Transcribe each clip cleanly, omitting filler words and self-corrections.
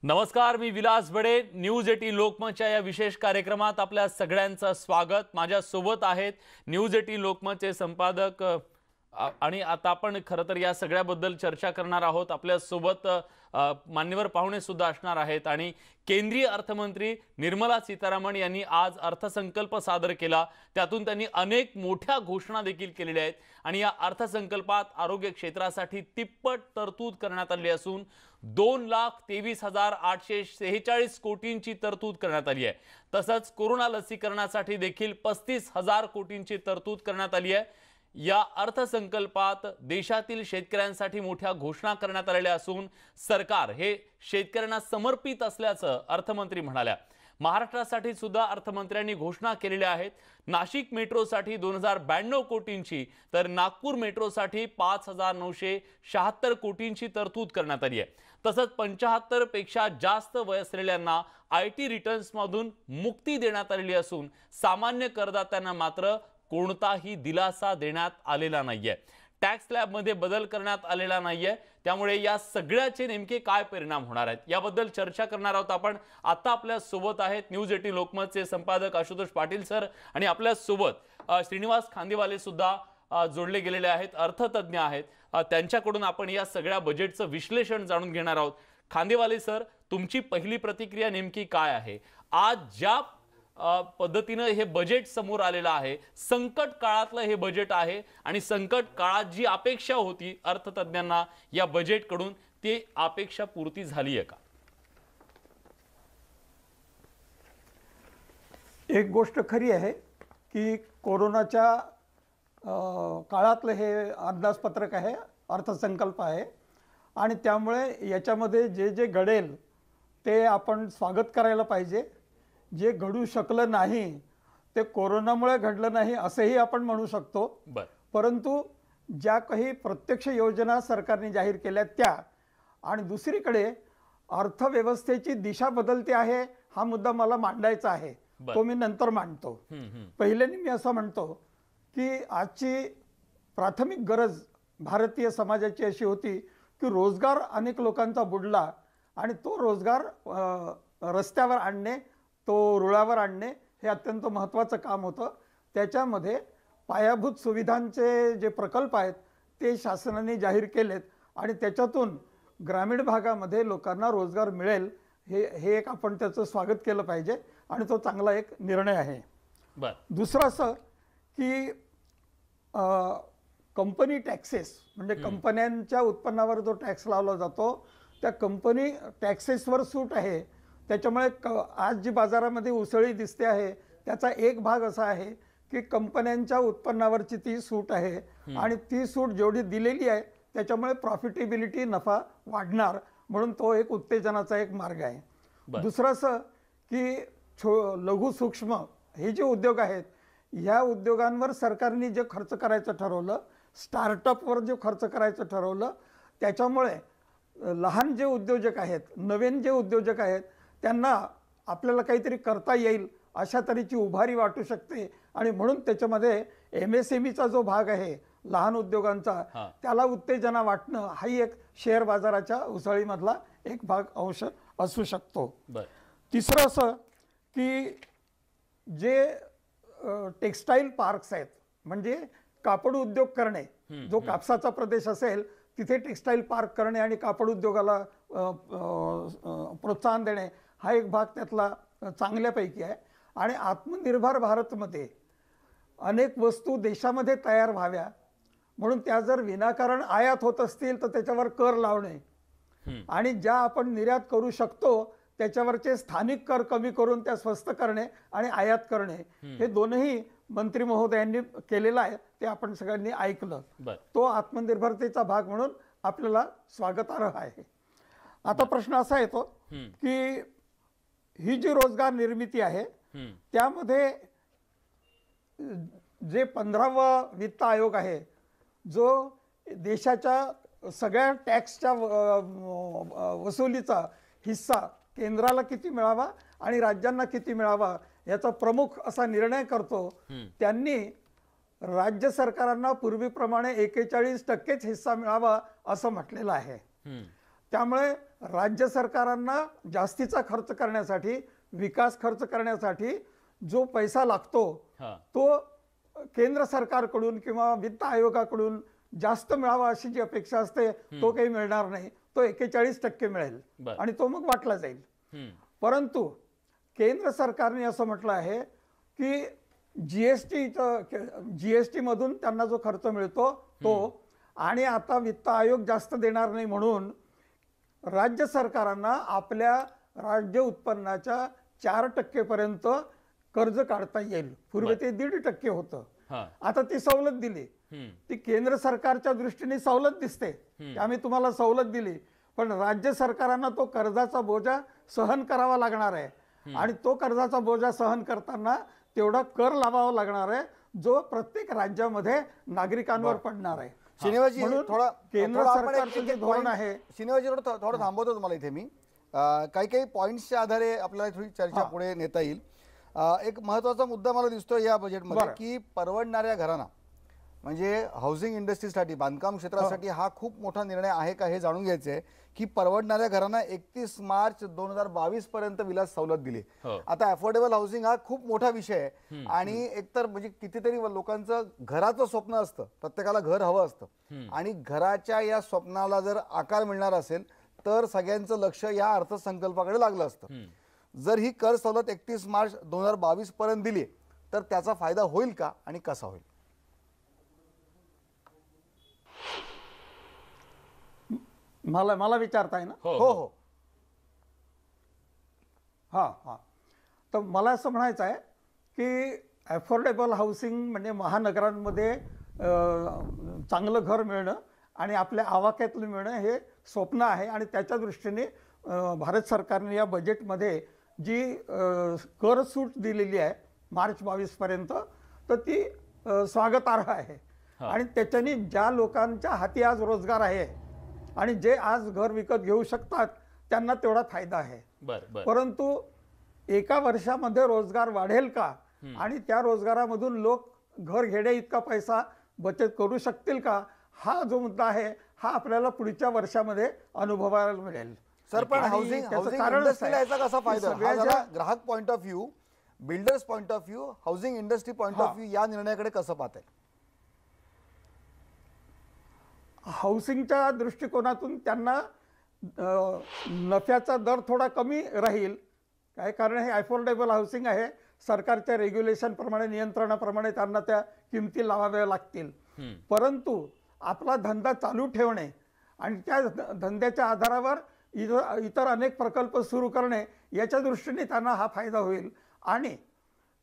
नमस्कार, मी विलास बडे. न्यूज 18 लोकमतच्या या विशेष कार्यक्रमात आपल्या सगळ्यांचं स्वागत. माझ्या सोबत आहेत न्यूज 18 लोकमतचे संपादक आणि आता आपण खरं तर या सगळ्याबद्दल चर्चा करणार आहोत. आपल्या सोबत मान्यवर पाहुणे सुद्धा असणार आहेत आणि केंद्रीय अर्थमंत्री निर्मला सीतारामन यांनी आज अर्थसंकल्प सादर केला. त्यातून त्यांनी अनेक मोठ्या घोषणा देखील केलेल्या आहेत आणि या अर्थसंकल्पात आरोग्य क्षेत्रासाठी तिप्पट तरतूद करण्यात आली असून 2,23,846 कोटींची तरतूद करण्यात आली आहे. तसंच कोरोना लसीकरणासाठी देखील 35,000 कोटींची तरतूद करण्यात आली आहे. या अर्थसंकल्पात देशातील शेतकऱ्यांसाठी मोठ्या घोषणा करण्यात आलेल्या असून सरकार हे शेतकऱ्यांना समर्पित असल्याचं अर्थमंत्री म्हणाल्या. महाराष्ट्रासाठी सुद्धा अर्थमंत्र्यांनी घोषणा केलेल्या आहेत. नाशिक मेट्रोसाठी 2,092 कोटींची तर नागपूर मेट्रोसाठी 5,976 कोटींची तरतूद करण्यात आली आहे. तसंच 75 पेक्षा जास्त वय असलेल्यांना IT रिटर्न्समधून मुक्ती देण्यात आलेली असून सामान्य करदात्यांना मात्र कोणताही दिलासा देण्यात आलेला नाहीये. टॅक्स स्लॅबमध्ये बदल करण्यात आलेला नाहीये. त्यामुळे या सगळ्याचे नेमके काय परिणाम होणार आहेत याबद्दल चर्चा करणार आहोत आपण. आता आपल्या सोबत आहेत न्यूज 18 लोकमतचे संपादक आशुतोष पाटील सर आणि आपल्या सोबत श्रीनिवास खांदेवाले सुद्धा जोडले गेलेले आहेत, अर्थतज्ञ आहेत. त्यांच्याकडून आपण या सगळ्या बजेटचं विश्लेषण जाणून घेणार आहोत. खांदेवाले सर, तुमची पहिली प्रतिक्रिया नेमकी काय आहे? आज ज्या पद्धतीने हे बजेट समोर आलेलं आहे, संकट काळातलं हे बजेट आहे आणि संकट काळात जी अपेक्षा होती अर्थतज्ञांना या बजेटकडून, ती अपेक्षा पूर्ती झाली आहे का? एक गोष्ट खरी आहे की कोरोनाच्या काळातलं हे अंदाजपत्रक आहे, अर्थसंकल्प आहे आणि त्यामुळे याच्यामध्ये जे जे घडेल ते आपण स्वागत करायला पाहिजे. जे घडू शकलं नाही ते कोरोनामुळे घडलं नाही असंही आपण म्हणू शकतो. परंतु ज्या काही प्रत्यक्ष योजना सरकारने जाहीर केल्या त्या आणि दुसरीकडे अर्थव्यवस्थेची दिशा बदलते आहे, हा मुद्दा मला मांडायचा आहे. तो मी नंतर मांडतो. पहिल्याने मी असं म्हणतो की आजची प्राथमिक गरज भारतीय समाजाची अशी होती की रोजगार अनेक लोकांचा बुडला आणि तो रोजगार रस्त्यावर आणणे, तो रुळावर आणणे हे अत्यंत महत्त्वाचं काम होतं. त्याच्यामध्ये पायाभूत सुविधांचे जे प्रकल्प आहेत ते शासनाने जाहीर केलेत आणि त्याच्यातून ग्रामीण भागामध्ये लोकांना रोजगार मिळेल हे एक आपण त्याचं स्वागत केलं पाहिजे आणि तो चांगला एक निर्णय आहे. दुसरं असं की कंपनी टॅक्सेस म्हणजे कंपन्यांच्या उत्पन्नावर जो टॅक्स लावला जातो त्या कंपनी टॅक्सेसवर सूट आहे. त्याच्यामुळे आज जी बाजारामध्ये उसळी दिसते आहे त्याचा एक भाग असा आहे की कंपन्यांच्या उत्पन्नावरची ती सूट आहे आणि ती सूट जेवढी दिलेली आहे त्याच्यामुळे प्रॉफिटेबिलिटी, नफा वाढणार, म्हणून तो एक उत्तेजनाचा एक मार्ग आहे. दुसरं असं की लघु सूक्ष्म हे जे उद्योग आहेत ह्या उद्योगांवर सरकारने जे खर्च करायचं ठरवलं, स्टार्टअपवर जे खर्च करायचं ठरवलं, त्याच्यामुळे लहान जे उद्योजक आहेत, नवीन जे उद्योजक आहेत त्यांना आपल्याला काहीतरी करता येईल अशा तऱ्हेची उभारी वाटू शकते आणि म्हणून त्याच्यामध्ये MSMEचा जो भाग आहे लहान उद्योगांचा त्याला उत्तेजना वाटणं हाही एक शेअर बाजाराच्या उसळीमधला एक भाग अंश असू शकतो. तिसरं असं की जे टेक्स्टाईल पार्क्स आहेत म्हणजे कापड उद्योग करणे, जो कापसाचा प्रदेश असेल तिथे टेक्स्टाईल पार्क करणे आणि कापड उद्योगाला प्रोत्साहन देणे हा एक भाग त्यातला चांगल्यापैकी आहे. आणि आत्मनिर्भर भारतमध्ये अनेक वस्तू देशामध्ये तयार व्हाव्या म्हणून त्या जर विनाकारण आयात होत असतील तर त्याच्यावर कर लावणे आणि ज्या आपण निर्यात करू शकतो त्याच्यावरचे स्थानिक कर कमी करून त्या स्वस्त करणे आणि आयात करणे हे दोनही मंत्री महोदयांनी केलेलं आहे. ते आपण सगळ्यांनी ऐकलं. तो आत्मनिर्भरतेचा भाग म्हणून आपल्याला स्वागतार्ह आहे. आता प्रश्न असा येतो की ही जी रोजगार निर्मिती आहे त्यामध्ये जे 15वा वित्त आयोग आहे जो देशाच्या सगळ्या टॅक्सच्या वसुलीचा हिस्सा केंद्राला किती मिळावा आणि राज्यांना किती मिळावा याचा प्रमुख असा निर्णय करतो, त्यांनी राज्य सरकारांना पूर्वीप्रमाणे 41% हिस्सा मिळावा असं म्हटलेलं आहे. त्यामुळे राज्य सरकारांना जास्तीचा खर्च करण्यासाठी, विकास खर्च करण्यासाठी जो पैसा लागतो तो केंद्र सरकारकडून किंवा वित्त आयोगाकडून जास्त मिळावा अशी जी अपेक्षा असते तो काही मिळणार नाही. तो 41% मिळेल आणि तो मग वाटला जाईल. परंतु केंद्र सरकारने असं म्हटलं आहे की जीएसटी मधून त्यांना जो खर्च मिळतो तो, आणि आता वित्त आयोग जास्त देणार नाही म्हणून राज्य सरकारांना आपल्या राज्य उत्पन्नाच्या 4% पर्यंत कर्ज काढता येईल. पूर्वी ते 1.5% होतं, आता ती सवलत दिली. ती केंद्र सरकारच्या दृष्टीने सवलत दिसते की आम्ही तुम्हाला सवलत दिली, पण राज्य सरकारांना तो कर्जाचा बोजा सहन करावा लागणार आहे आणि तो कर्जाचा बोजा सहन करताना तेवढा कर लावावा लागणार आहे जो प्रत्येक राज्यामध्ये नागरिकांवर पडणार आहे. श्रीनिवासजी केंद्र सरकारचं जे धोरण आहे, श्रीनिवासजी थोडं थांबवतो तुम्हाला इथे मी. काही पॉईंट्सच्या आधारे आपल्याला थोडी चर्चा पुढे नेता येईल. एक महत्त्वाचा मुद्दा मला दिसतो या बजेटमध्ये की परवडणाऱ्या घरांना, म्हणजे हाऊसिंग इंडस्ट्रीसाठी, बांधकाम क्षेत्रासाठी हा खूप मोठा निर्णय आहे का हे जाणून घ्यायचं आहे की परवडणाऱ्या घरांना 31 मार्च 2022 पर्यंत विलास सवलत दिली. आता अफोर्डेबल हाऊसिंग हा खूप मोठा विषय आहे आणि एकतर म्हणजे कितीतरी लोकांचं घराचं स्वप्न असतं, प्रत्येकाला घर हवं असतं आणि घराच्या या स्वप्नाला जर आकार मिळणार असेल तर सगळ्यांचं लक्ष या अर्थसंकल्पाकडे लागलं असतं. जर ही कर सवलत 31 मार्च 2022 पर्यंत दिली तर त्याचा फायदा होईल का आणि कसा होईल? मला विचारताय ना? हो. हा. तर मला असं म्हणायचं आहे की अफोर्डेबल हाऊसिंग म्हणजे महानगरांमध्ये चांगलं घर मिळणं आणि आपल्या आवाक्यातलं मिळणं हे स्वप्न आहे आणि त्याच्या दृष्टीने भारत सरकारने या बजेटमध्ये जी कर सूट दिलेली आहे मार्च 22 पर्यंत, तर ती स्वागतार्ह आहे. आणि त्याच्याने ज्या लोकांच्या हाती आज रोजगार आहे आणि जे आज घर विकत घेऊ शकतात त्यांना तेवढा फायदा आहे. परंतु एका वर्षामध्ये रोजगार वाढेल का आणि त्या रोजगारामधून लोक घर घेण्या इतका पैसा बचत करू शकतील का, हा जो मुद्दा आहे हा आपल्याला पुढच्या वर्षामध्ये अनुभवायला मिळेल. सर, पण हाऊसिंग इंडस्ट्रीला याचा कसा फायदा? ग्राहक point of view, builders point of view, housing industry point of view या निर्णयाकडे कसं पाहताय? हाऊसिंगच्या दृष्टिकोनातून त्यांना नफ्याचा दर थोडा कमी राहील काय, कारण हे अफोर्डेबल हाऊसिंग आहे. सरकारच्या रेग्युलेशन प्रमाणे, नियंत्रणाप्रमाणे त्यांना त्या किमती लावाव्या लागतील. परंतु आपला धंदा चालू ठेवणे आणि त्या धंद्याच्या आधारावर इतर अनेक प्रकल्प सुरू करणे याच्या दृष्टीने त्यांना हा फायदा होईल. आणि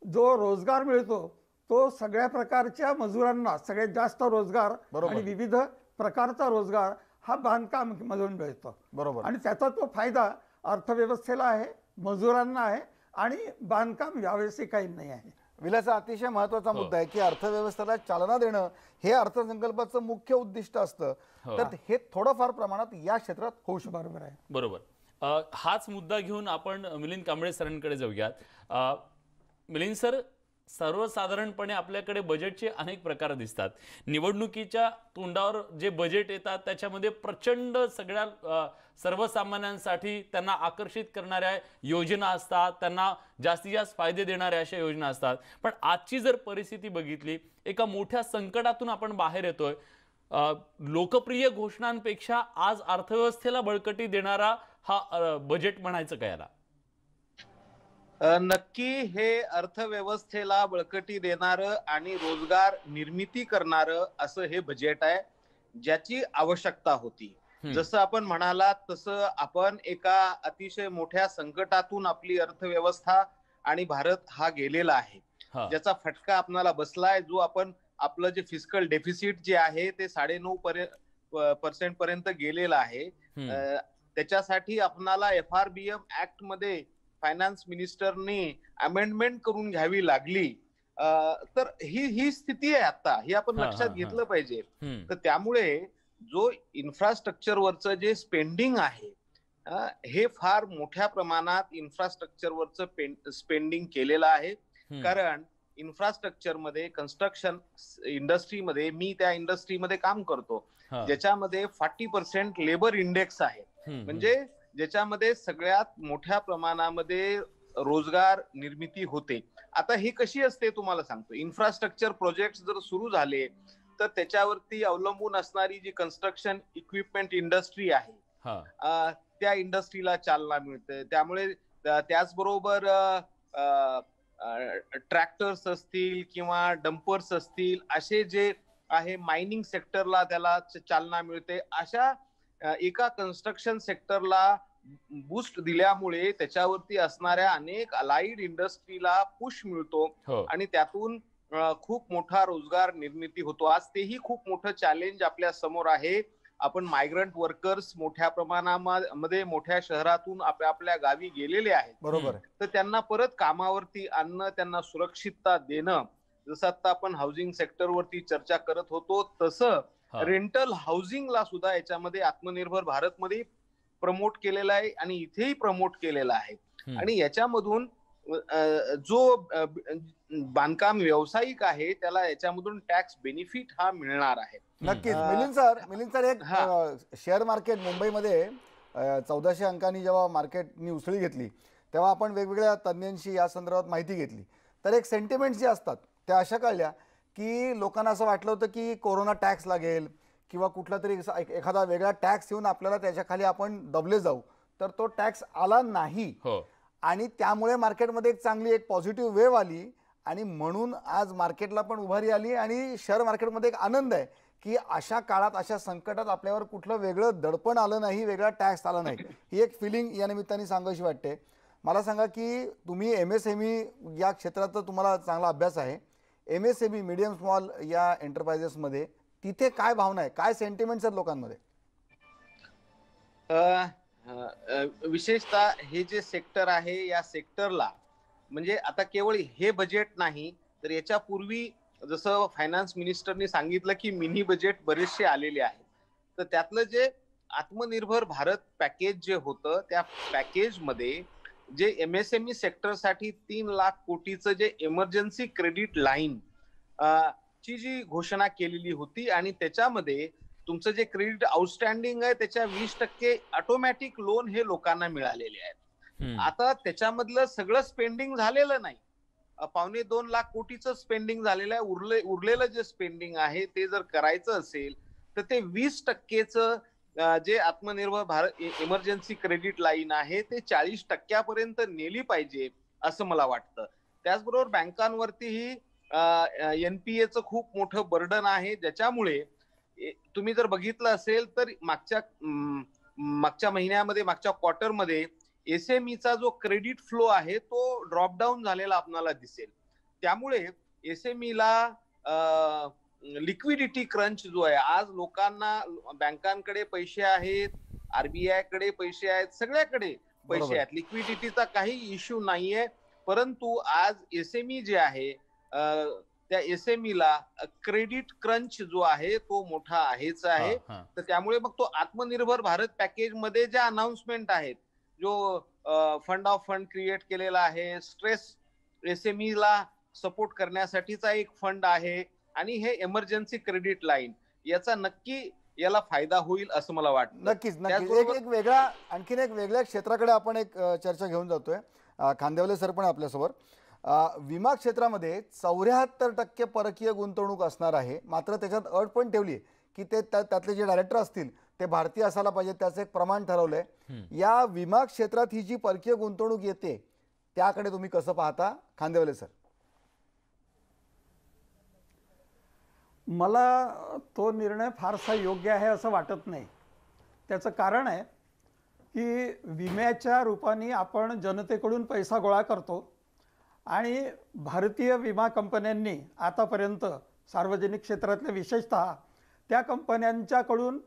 जो रोजगार मिळतो तो सगळ्या प्रकारच्या मजुरांना सगळ्यात जास्त रोजगार आणि विविध प्रकारचा रोजगार हा बांधकाम मधून मिळतो. बरोबर. आणि त्याचा तो फायदा अर्थव्यवस्थेला आहे, मजुरांना आहे आणि बांधकाम व्यावसायिकांना नाही आहे. विलासा अतिशय महत्त्वाचा मुद्दा आहे की अर्थव्यवस्थेला चालना देणं हे अर्थसंकल्पाचं मुख्य उद्दिष्ट असतं. तर हे थोडंफार प्रमाणात या क्षेत्रात होऊ शकतं. बरोबर आहे. बरोबर. हाच मुद्दा घेऊन आपण मिलिंद कांबळे सरांकडे जाऊयात. मिलिंद सर, सर्वसाधारणपणे आपल्याकडे बजेटचे अनेक प्रकार दिसतात. निवडणुकीच्या तोंडावर जे बजेट येतात त्याच्यामध्ये प्रचंड सगळ्या सर्वसामान्यांसाठी त्यांना आकर्षित करणाऱ्या योजना असतात, त्यांना जास्तीत जास्त फायदे देणाऱ्या अशा योजना असतात. पण आजची जर परिस्थिती बघितली, एका मोठ्या संकटातून आपण बाहेर येतोय. लोकप्रिय घोषणांपेक्षा आज अर्थव्यवस्थेला बळकटी देणारा हा बजेट म्हणायचं का याला? नक्की हे अर्थव्यवस्थेला बळकटी देणारं आणि रोजगार निर्मिती करणारं असं हे बजेट आहे, ज्याची आवश्यकता होती. जसं आपण म्हणालात तसं आपण एका अतिशय मोठ्या संकटातून आपली अर्थव्यवस्था आणि भारत हा गेलेला आहे, ज्याचा फटका आपल्याला बसलाय. जो आपण आपलं जे फिस्कल डेफिसिट जे आहे ते 9.5% पर्यंत गेलेलं आहे. त्याच्यासाठी आपल्याला FRBM ऍक्ट मध्ये फायनान्स मिनिस्टरनी अमेंडमेंट करून घ्यावी लागली. तर ही स्थिती आहे आता, ही आपण लक्षात घेतलं पाहिजे. तर त्यामुळे जो इन्फ्रास्ट्रक्चरवरचं जे स्पेंडिंग आहे हे फार मोठ्या प्रमाणात इन्फ्रास्ट्रक्चरवरचं स्पेंडिंग केलेलं आहे. कारण इन्फ्रास्ट्रक्चरमध्ये, कन्स्ट्रक्शन इंडस्ट्रीमध्ये, मी त्या इंडस्ट्रीमध्ये काम करतो, ज्याच्यामध्ये 40% लेबर इंडेक्स आहे. म्हणजे ज्याच्यामध्ये सगळ्यात मोठ्या प्रमाणामध्ये रोजगार निर्मिती होते. आता ही कशी असते तुम्हाला सांगतो. इन्फ्रास्ट्रक्चर प्रोजेक्ट जर सुरू झाले तर त्याच्यावरती अवलंबून असणारी जी कन्स्ट्रक्शन इक्विपमेंट इंडस्ट्री आहे त्या इंडस्ट्रीला चालना मिळते. त्यामुळे त्याचबरोबर ट्रॅक्टर्स असतील किंवा डंपर्स असतील असे जे आहे मायनिंग सेक्टरला त्याला चालना मिळते. अशा एका कन्स्ट्रक्शन सेक्टरला बूस्ट दिल्यामुळे त्याच्यावरती असणाऱ्या अनेक अलाइड इंडस्ट्रीला पुश मिळतो आणि त्यातून खूप मोठा रोजगार निर्मिती होतो. आज तेही खूप मोठं चॅलेंज आपल्या समोर आहे. आपण मायग्रंट वर्कर्स मोठ्या प्रमाणामध्ये मोठ्या शहरातून आपल्या गावी गेलेले आहेत. बरोबर. तर त्यांना परत कामावरती आणणं, त्यांना सुरक्षितता देणं, जसं आता आपण हाऊसिंग सेक्टरवरती चर्चा करत होतो तसं रेंटल हाऊसिंगला सुद्धा याच्यामध्ये आत्मनिर्भर भारत मध्ये प्रमोट केलेला आहे आणि इथेही प्रमोट केलेला आहे. आणि याच्यामधून जो बांधकाम व्यावसायिक आहे त्याला याच्यामधून टॅक्स बेनिफिट हा मिळणार आहे. नक्कीच. मिलिंद सर एक शेअर मार्केट मुंबईमध्ये 1400 अंकांनी जेव्हा मार्केटनी उसळी घेतली तेव्हा आपण वेगवेगळ्या तज्ञांशी या संदर्भात माहिती घेतली. तर एक सेंटिमेंट जे असतात त्या अशा कळल्या की लोकांना असं वाटलं होतं की कोरोना टॅक्स लागेल किंवा कुठला तरी एखादा वेगळा टॅक्स येऊन आपल्याला त्याच्या खाली आपण दबले जाऊ. तर तो टॅक्स आला नाही आणि त्यामुळे मार्केटमध्ये एक चांगली एक पॉझिटिव्ह वेव्ह आली आणि म्हणून आज मार्केटला पण उभारी आली आणि शेअर मार्केटमध्ये एक आनंद आहे की अशा काळात अशा संकटात आपल्यावर कुठलं वेगळं दडपण आलं नाही, वेगळा टॅक्स आला नाही. ही एक फिलिंग या निमित्ताने सांगायची वाटते. मला सांगा की तुम्ही MSME या क्षेत्राचा तुम्हाला चांगला अभ्यास आहे. MSME मीडियम स्मॉल या एंटरप्राइजेसमध्ये तिथे काय भावना आहे, काय सेंटिमेंट्स आहेत लोकांमध्ये? विशेषतः हे जे सेक्टर आहे या सेक्टरला म्हणजे आता केवळ हे बजेट नाही तर याच्यापूर्वी जसं फायनान्स मिनिस्टरनी सांगितलं की मिनी बजेट बरेचसे आलेले आहेत. तर त्यातलं जे आत्मनिर्भर भारत पॅकेज जे होतं त्या पॅकेजमध्ये जे MSME सेक्टरसाठी 3 लाख कोटीचं जे इमर्जन्सी क्रेडिट लाईन ची जी घोषणा केलेली होती आणि त्याच्यामध्ये तुमचं जे क्रेडिट आउटस्टँडिंग आहे त्याच्या 20% ऑटोमॅटिक लोन हे लोकांना मिळालेले आहेत. आता त्याच्यामधलं सगळं स्पेंडिंग झालेलं नाही. 1.25 लाख कोटीचं स्पेंडिंग झालेलं आहे. उरलेलं जे स्पेंडिंग आहे ते जर करायचं असेल तर ते 20%चं जे आत्मनिर्भर भारत इमर्जन्सी क्रेडिट लाईन आहे ते 40% पर्यंत नेली पाहिजे असं मला वाटतं. त्याचबरोबर बँकांवरतीही NPAचं खूप मोठं बर्डन आहे ज्याच्यामुळे तुम्ही जर बघितलं असेल तर मागच्या महिन्यामध्ये मागच्या क्वार्टरमध्ये SMEचा जो क्रेडिट फ्लो आहे तो ड्रॉपडाऊन झालेला आपल्याला दिसेल. त्यामुळे SMEला लिक्विडिटी क्रंच जो आहे आज लोकांना बँकांकडे पैसे आहेत, RBI कडे पैसे आहेत, सगळ्याकडे पैसे आहेत, लिक्विडिटीचा काही इश्यू नाहीये. परंतु आज SME जे आहे त्या SMEला क्रेडिट क्रंच जो आहे तो मोठा आहेच आहे. तर त्यामुळे मग तो आत्मनिर्भर भारत पॅकेज मध्ये ज्या अनाउन्समेंट आहेत जो फंड ऑफ फंड क्रिएट केलेला आहे, स्ट्रेस SMEला सपोर्ट करण्यासाठीचा एक फंड आहे आणि हे इमर्जन्सी क्रेडिट लाईन याचा नक्की याला फायदा होईल असं मला वाटतं. नक्कीच. आणखीन एक वेगळ्या क्षेत्राकडे आपण एक चर्चा घेऊन जातोय. खांदेवले सर पण आपल्यासोबत. विमा क्षेत्रामध्ये 74% परकीय गुंतवणूक असणार आहे. मात्र त्याच्यात अट पण ठेवली आहे की ते त्यातले जे डायरेक्टर असतील ते भारतीय असायला पाहिजे, त्याचं एक प्रमाण ठरवलंय. या विमा क्षेत्रात ही जी परकीय गुंतवणूक येते त्याकडे तुम्ही कसं पाहता खांदेवले सर? मला तो निर्णय फारसा योग्य आहे असं वाटत नाही. त्याचं कारण आहे की विम्याच्या रूपाने आपण जनतेकडून पैसा गोळा करतो आणि भारतीय विमा कंपन्यांनी आतापर्यंत सार्वजनिक क्षेत्रातल्या विशेषतः त्या कंपन्यांच्याकडून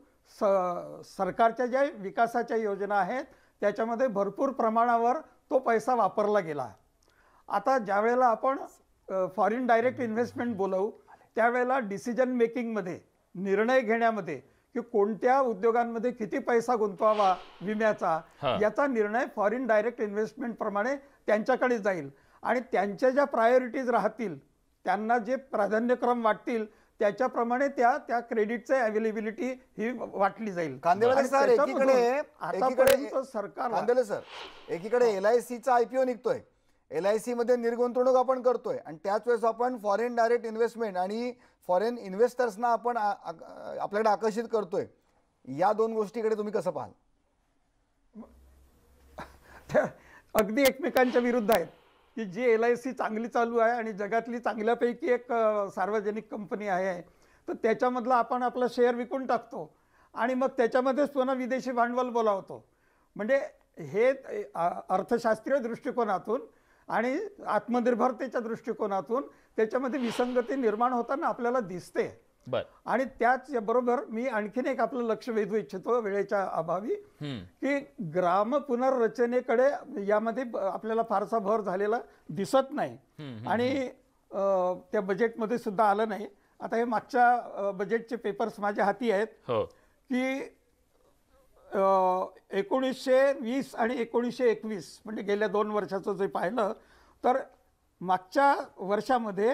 सरकारच्या ज्या विकासाच्या योजना आहेत त्याच्यामध्ये भरपूर प्रमाणावर तो पैसा वापरला गेला. आता ज्या वेळेला आपण फॉरेन डायरेक्ट इन्व्हेस्टमेंट बोलवू त्यावेळेला डिसिजन मेकिंगमध्ये, निर्णय घेण्यामध्ये की कोणत्या उद्योगांमध्ये किती पैसा गुंतवावा विम्याचा याचा निर्णय फॉरेन डायरेक्ट इन्व्हेस्टमेंट प्रमाणे त्यांच्याकडे जाईल आणि त्यांच्या ज्या प्रायोरिटीज राहतील, त्यांना जे प्राधान्यक्रम वाटतील त्याच्याप्रमाणे त्या क्रेडिटचे अवेलेबिलिटी ही वाटली जाईल. कांदेवाले आणि सर, त्याच्यामधून आतापर्यंत सरकार कांदेवाले सर, एकीकडे LICचा IPO निघतोय, LIC मध्ये निर्गुंतवणूक आपण करतोय, आणि त्याच वेळेस आपण फॉरेन डायरेक्ट इन्व्हेस्टमेंट आणि फॉरेन इन्व्हेस्टर्सना आपण आपल्याकडे आकर्षित करतोय. या दोन गोष्टीकडे तुम्ही कसं पाहाल? अगदी एकमेकांच्या विरुद्ध आहेत की जी LIC चांगली चालू आहे आणि जगातली चांगल्यापैकी एक सार्वजनिक कंपनी आहे, तर त्याच्यामधला आपण आपला शेअर विकून टाकतो आणि मग त्याच्यामध्येच पुन्हा विदेशी भांडवल बोलावतो. म्हणजे हे अर्थशास्त्रीय दृष्टिकोनातून आणि आत्मनिर्भरतेच्या दृष्टिकोनातून त्याच्यामध्ये विसंगती निर्माण होताना आपल्याला दिसते. आणि त्याच बरोबर मी आणखीन एक आपलं लक्ष वेधू इच्छितो वेळेच्या अभावी, की ग्राम पुनर्रचनेकडे यामध्ये आपल्याला फारसा भर झालेला दिसत नाही आणि त्या बजेटमध्ये सुद्धा आलं नाही. आता हे मागच्या बजेटचे पेपर्स माझ्या हाती आहेत की 1920 आणि 1921 म्हणजे गेल्या 2 वर्षाचं जे पाहिलं तर मागच्या वर्षामध्ये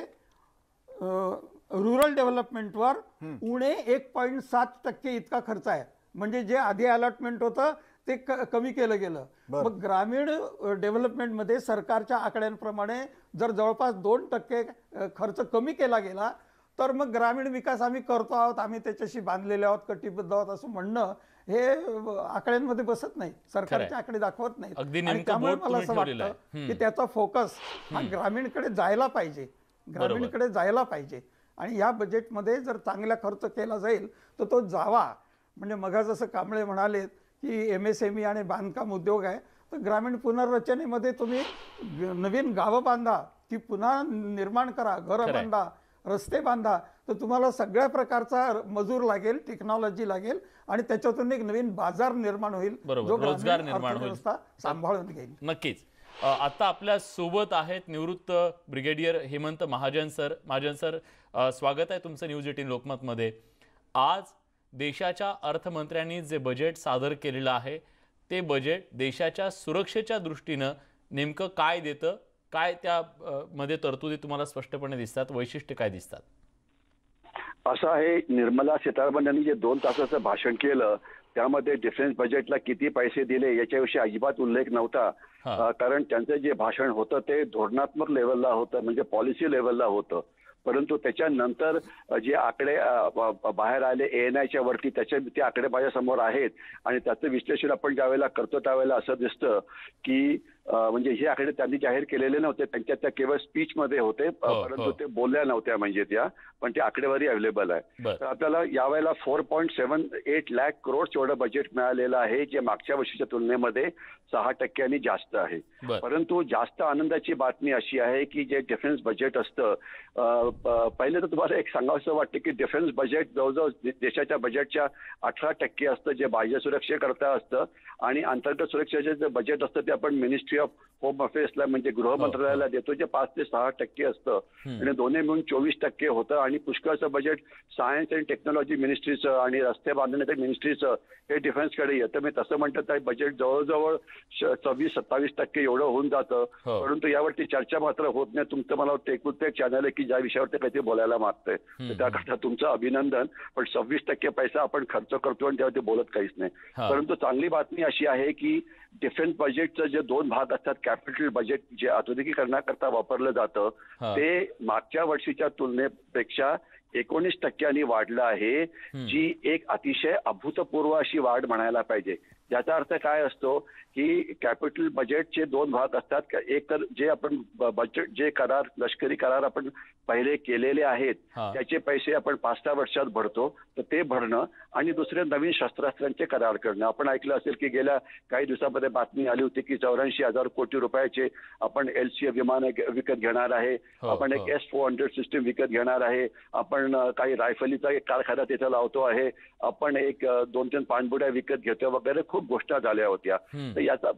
रुरल डेव्हलपमेंटवर उणे 1.7% इतका खर्च आहे. म्हणजे जे आधी अलॉटमेंट होतं ते कमी केलं गेलं. मग ग्रामीण डेव्हलपमेंटमध्ये सरकारच्या आकड्यांप्रमाणे जर जवळपास 2% खर्च कमी केला गेला तर मग ग्रामीण विकास आम्ही करतो आहोत, आम्ही त्याच्याशी बांधलेले आहोत, कटिबद्ध आहोत असं म्हणणं हे आकड्यांमध्ये बसत नाही, सरकारचे आकडे दाखवत नाहीत. आणि त्यामुळे मला असं वाटतं की त्याचा फोकस हा ग्रामीणकडे जायला पाहिजे, ग्रामीणकडे जायला पाहिजे. आणि या बजेटमध्ये जर चांगला खर्च केला जाईल तर तो जावा. म्हणजे मग जसं कांबळे म्हणाले की MSME आणि बांधकाम उद्योग आहे, तर ग्रामीण पुनर्रचनेमध्ये तुम्ही नवीन गावं बांधा, ती पुन्हा निर्माण करा, घरं बांधा, रस्ते बांधा, तर तुम्हाला सगळ्या प्रकारचा मजूर लागेल, टेक्नॉलॉजी लागेल आणि त्याच्यातून एक नवीन बाजार निर्माण होईल, जो रोजगार निर्माण होईल, सांभाळून घेईल. नक्कीच. आता आपल्या सोबत आहेत निवृत्त brigadier Hemant Mahajan sir. Mahajan sir, स्वागत आहे तुमचं न्यूज 18 लोकमत मध्ये. आज देशाच्या अर्थमंत्र्यांनी जे बजेट सादर केलेलं आहे ते बजेट देशाच्या सुरक्षेच्या दृष्टीनं नेमकं काय देतं, काय त्या मध्ये तरतुदी तुम्हाला स्पष्टपणे दिसतात, वैशिष्ट्य काय दिसतात? असं आहे, निर्मला सीतारामन यांनी जे 2 तासाचं भाषण केलं त्यामध्ये डिफेन्स बजेटला किती पैसे दिले याच्याविषयी अजिबात उल्लेख नव्हता. कारण त्यांचं जे भाषण होतं ते धोरणात्मक लेवलला होतं, म्हणजे पॉलिसी लेवलला होतं. परंतु त्याच्यानंतर जे आकडे बाहेर आले ANIच्या वरती, ते आकडे माझ्यासमोर आहेत आणि त्याचं विश्लेषण आपण ज्यावेळेला करतो त्यावेळेला असं दिसतं की म्हणजे हे आकडे त्यांनी जाहीर केलेले नव्हते, त्यांच्या त्या केवळ स्पीच मध्ये होते, परंतु ते बोलल्या नव्हत्या म्हणजे त्या, पण ते आकडेवारी अवेलेबल आहे. तर आपल्याला यावेळेला 4.78 लाख करोड एवढं बजेट मिळालेलं आहे, जे मागच्या वर्षीच्या तुलनेमध्ये 6% जास्त आहे. परंतु जास्त आनंदाची बातमी अशी आहे की जे डिफेन्स बजेट असतं, पहिले तर तुम्हाला एक सांगावंसं वाटतं की डिफेन्स बजेट जवळजवळ देशाच्या बजेटच्या 18% असतं, जे बाह्य सुरक्षेकरता असतं, आणि अंतर्गत सुरक्षेचे जे बजेट असतं ते आपण मिनिस्ट्री ऑफ होम अफेअर्सला म्हणजे गृह मंत्रालयाला देतो, जे 5 ते 6% असतं, आणि दोन्ही मिळून 24% होतं. आणि पुष्कळचं बजेट सायन्स अँड टेक्नॉलॉजी मिनिस्ट्रीचं आणि रस्ते बांधण्याच्या मिनिस्ट्रीचं हे डिफेन्सकडे येतं. मी तसं म्हणतं तर बजेट जवळजवळ 26-27% एवढं होऊन जातं. परंतु यावरती चर्चा मात्र होत नाही. तुमचं मला वाटतं एकूण एक चॅनल आहे की ज्या विषयावरती काहीतरी बोलायला मागतंय, तर त्याकरता तुमचं अभिनंदन. पण 26% पैसा आपण खर्च करतो आणि त्यावरती बोलत काहीच नाही. परंतु चांगली बातमी अशी आहे की डिफेन्स बजेटचं जे 2 भाग असतात, कॅपिटल बजेट जे आधुनिकीकरणाकरता वापरलं जातं ते मागच्या वर्षीच्या तुलनेपेक्षा 19% वाढलं आहे, जी एक अतिशय अभूतपूर्व अशी वाढ म्हणायला पाहिजे. याचा अर्थ काय असतो की कॅपिटल बजेटचे 2 भाग असतात. एक तर जे आपण बजेट जे करार, लष्करी करार आपण पहिले केलेले आहेत त्याचे पैसे आपण 5-6 वर्षात भरतो, तर ते भरणं, आणि दुसरे नवीन शस्त्रास्त्रांचे करार करणं. आपण ऐकलं असेल की गेल्या काही दिवसामध्ये बातमी आली होती की 84,000 कोटी रुपयाचे आपण LCA विमान विकत घेणार आहे, आपण एक S-400 सिस्टीम विकत घेणार आहे, आपण काही रायफलीचा एक कारखाना तिथे लावतो आहे, आपण एक 2-3 पाणबुड्या विकत घेतो वगैरे खूप गोष्टी झाल्या होत्या. तर याचा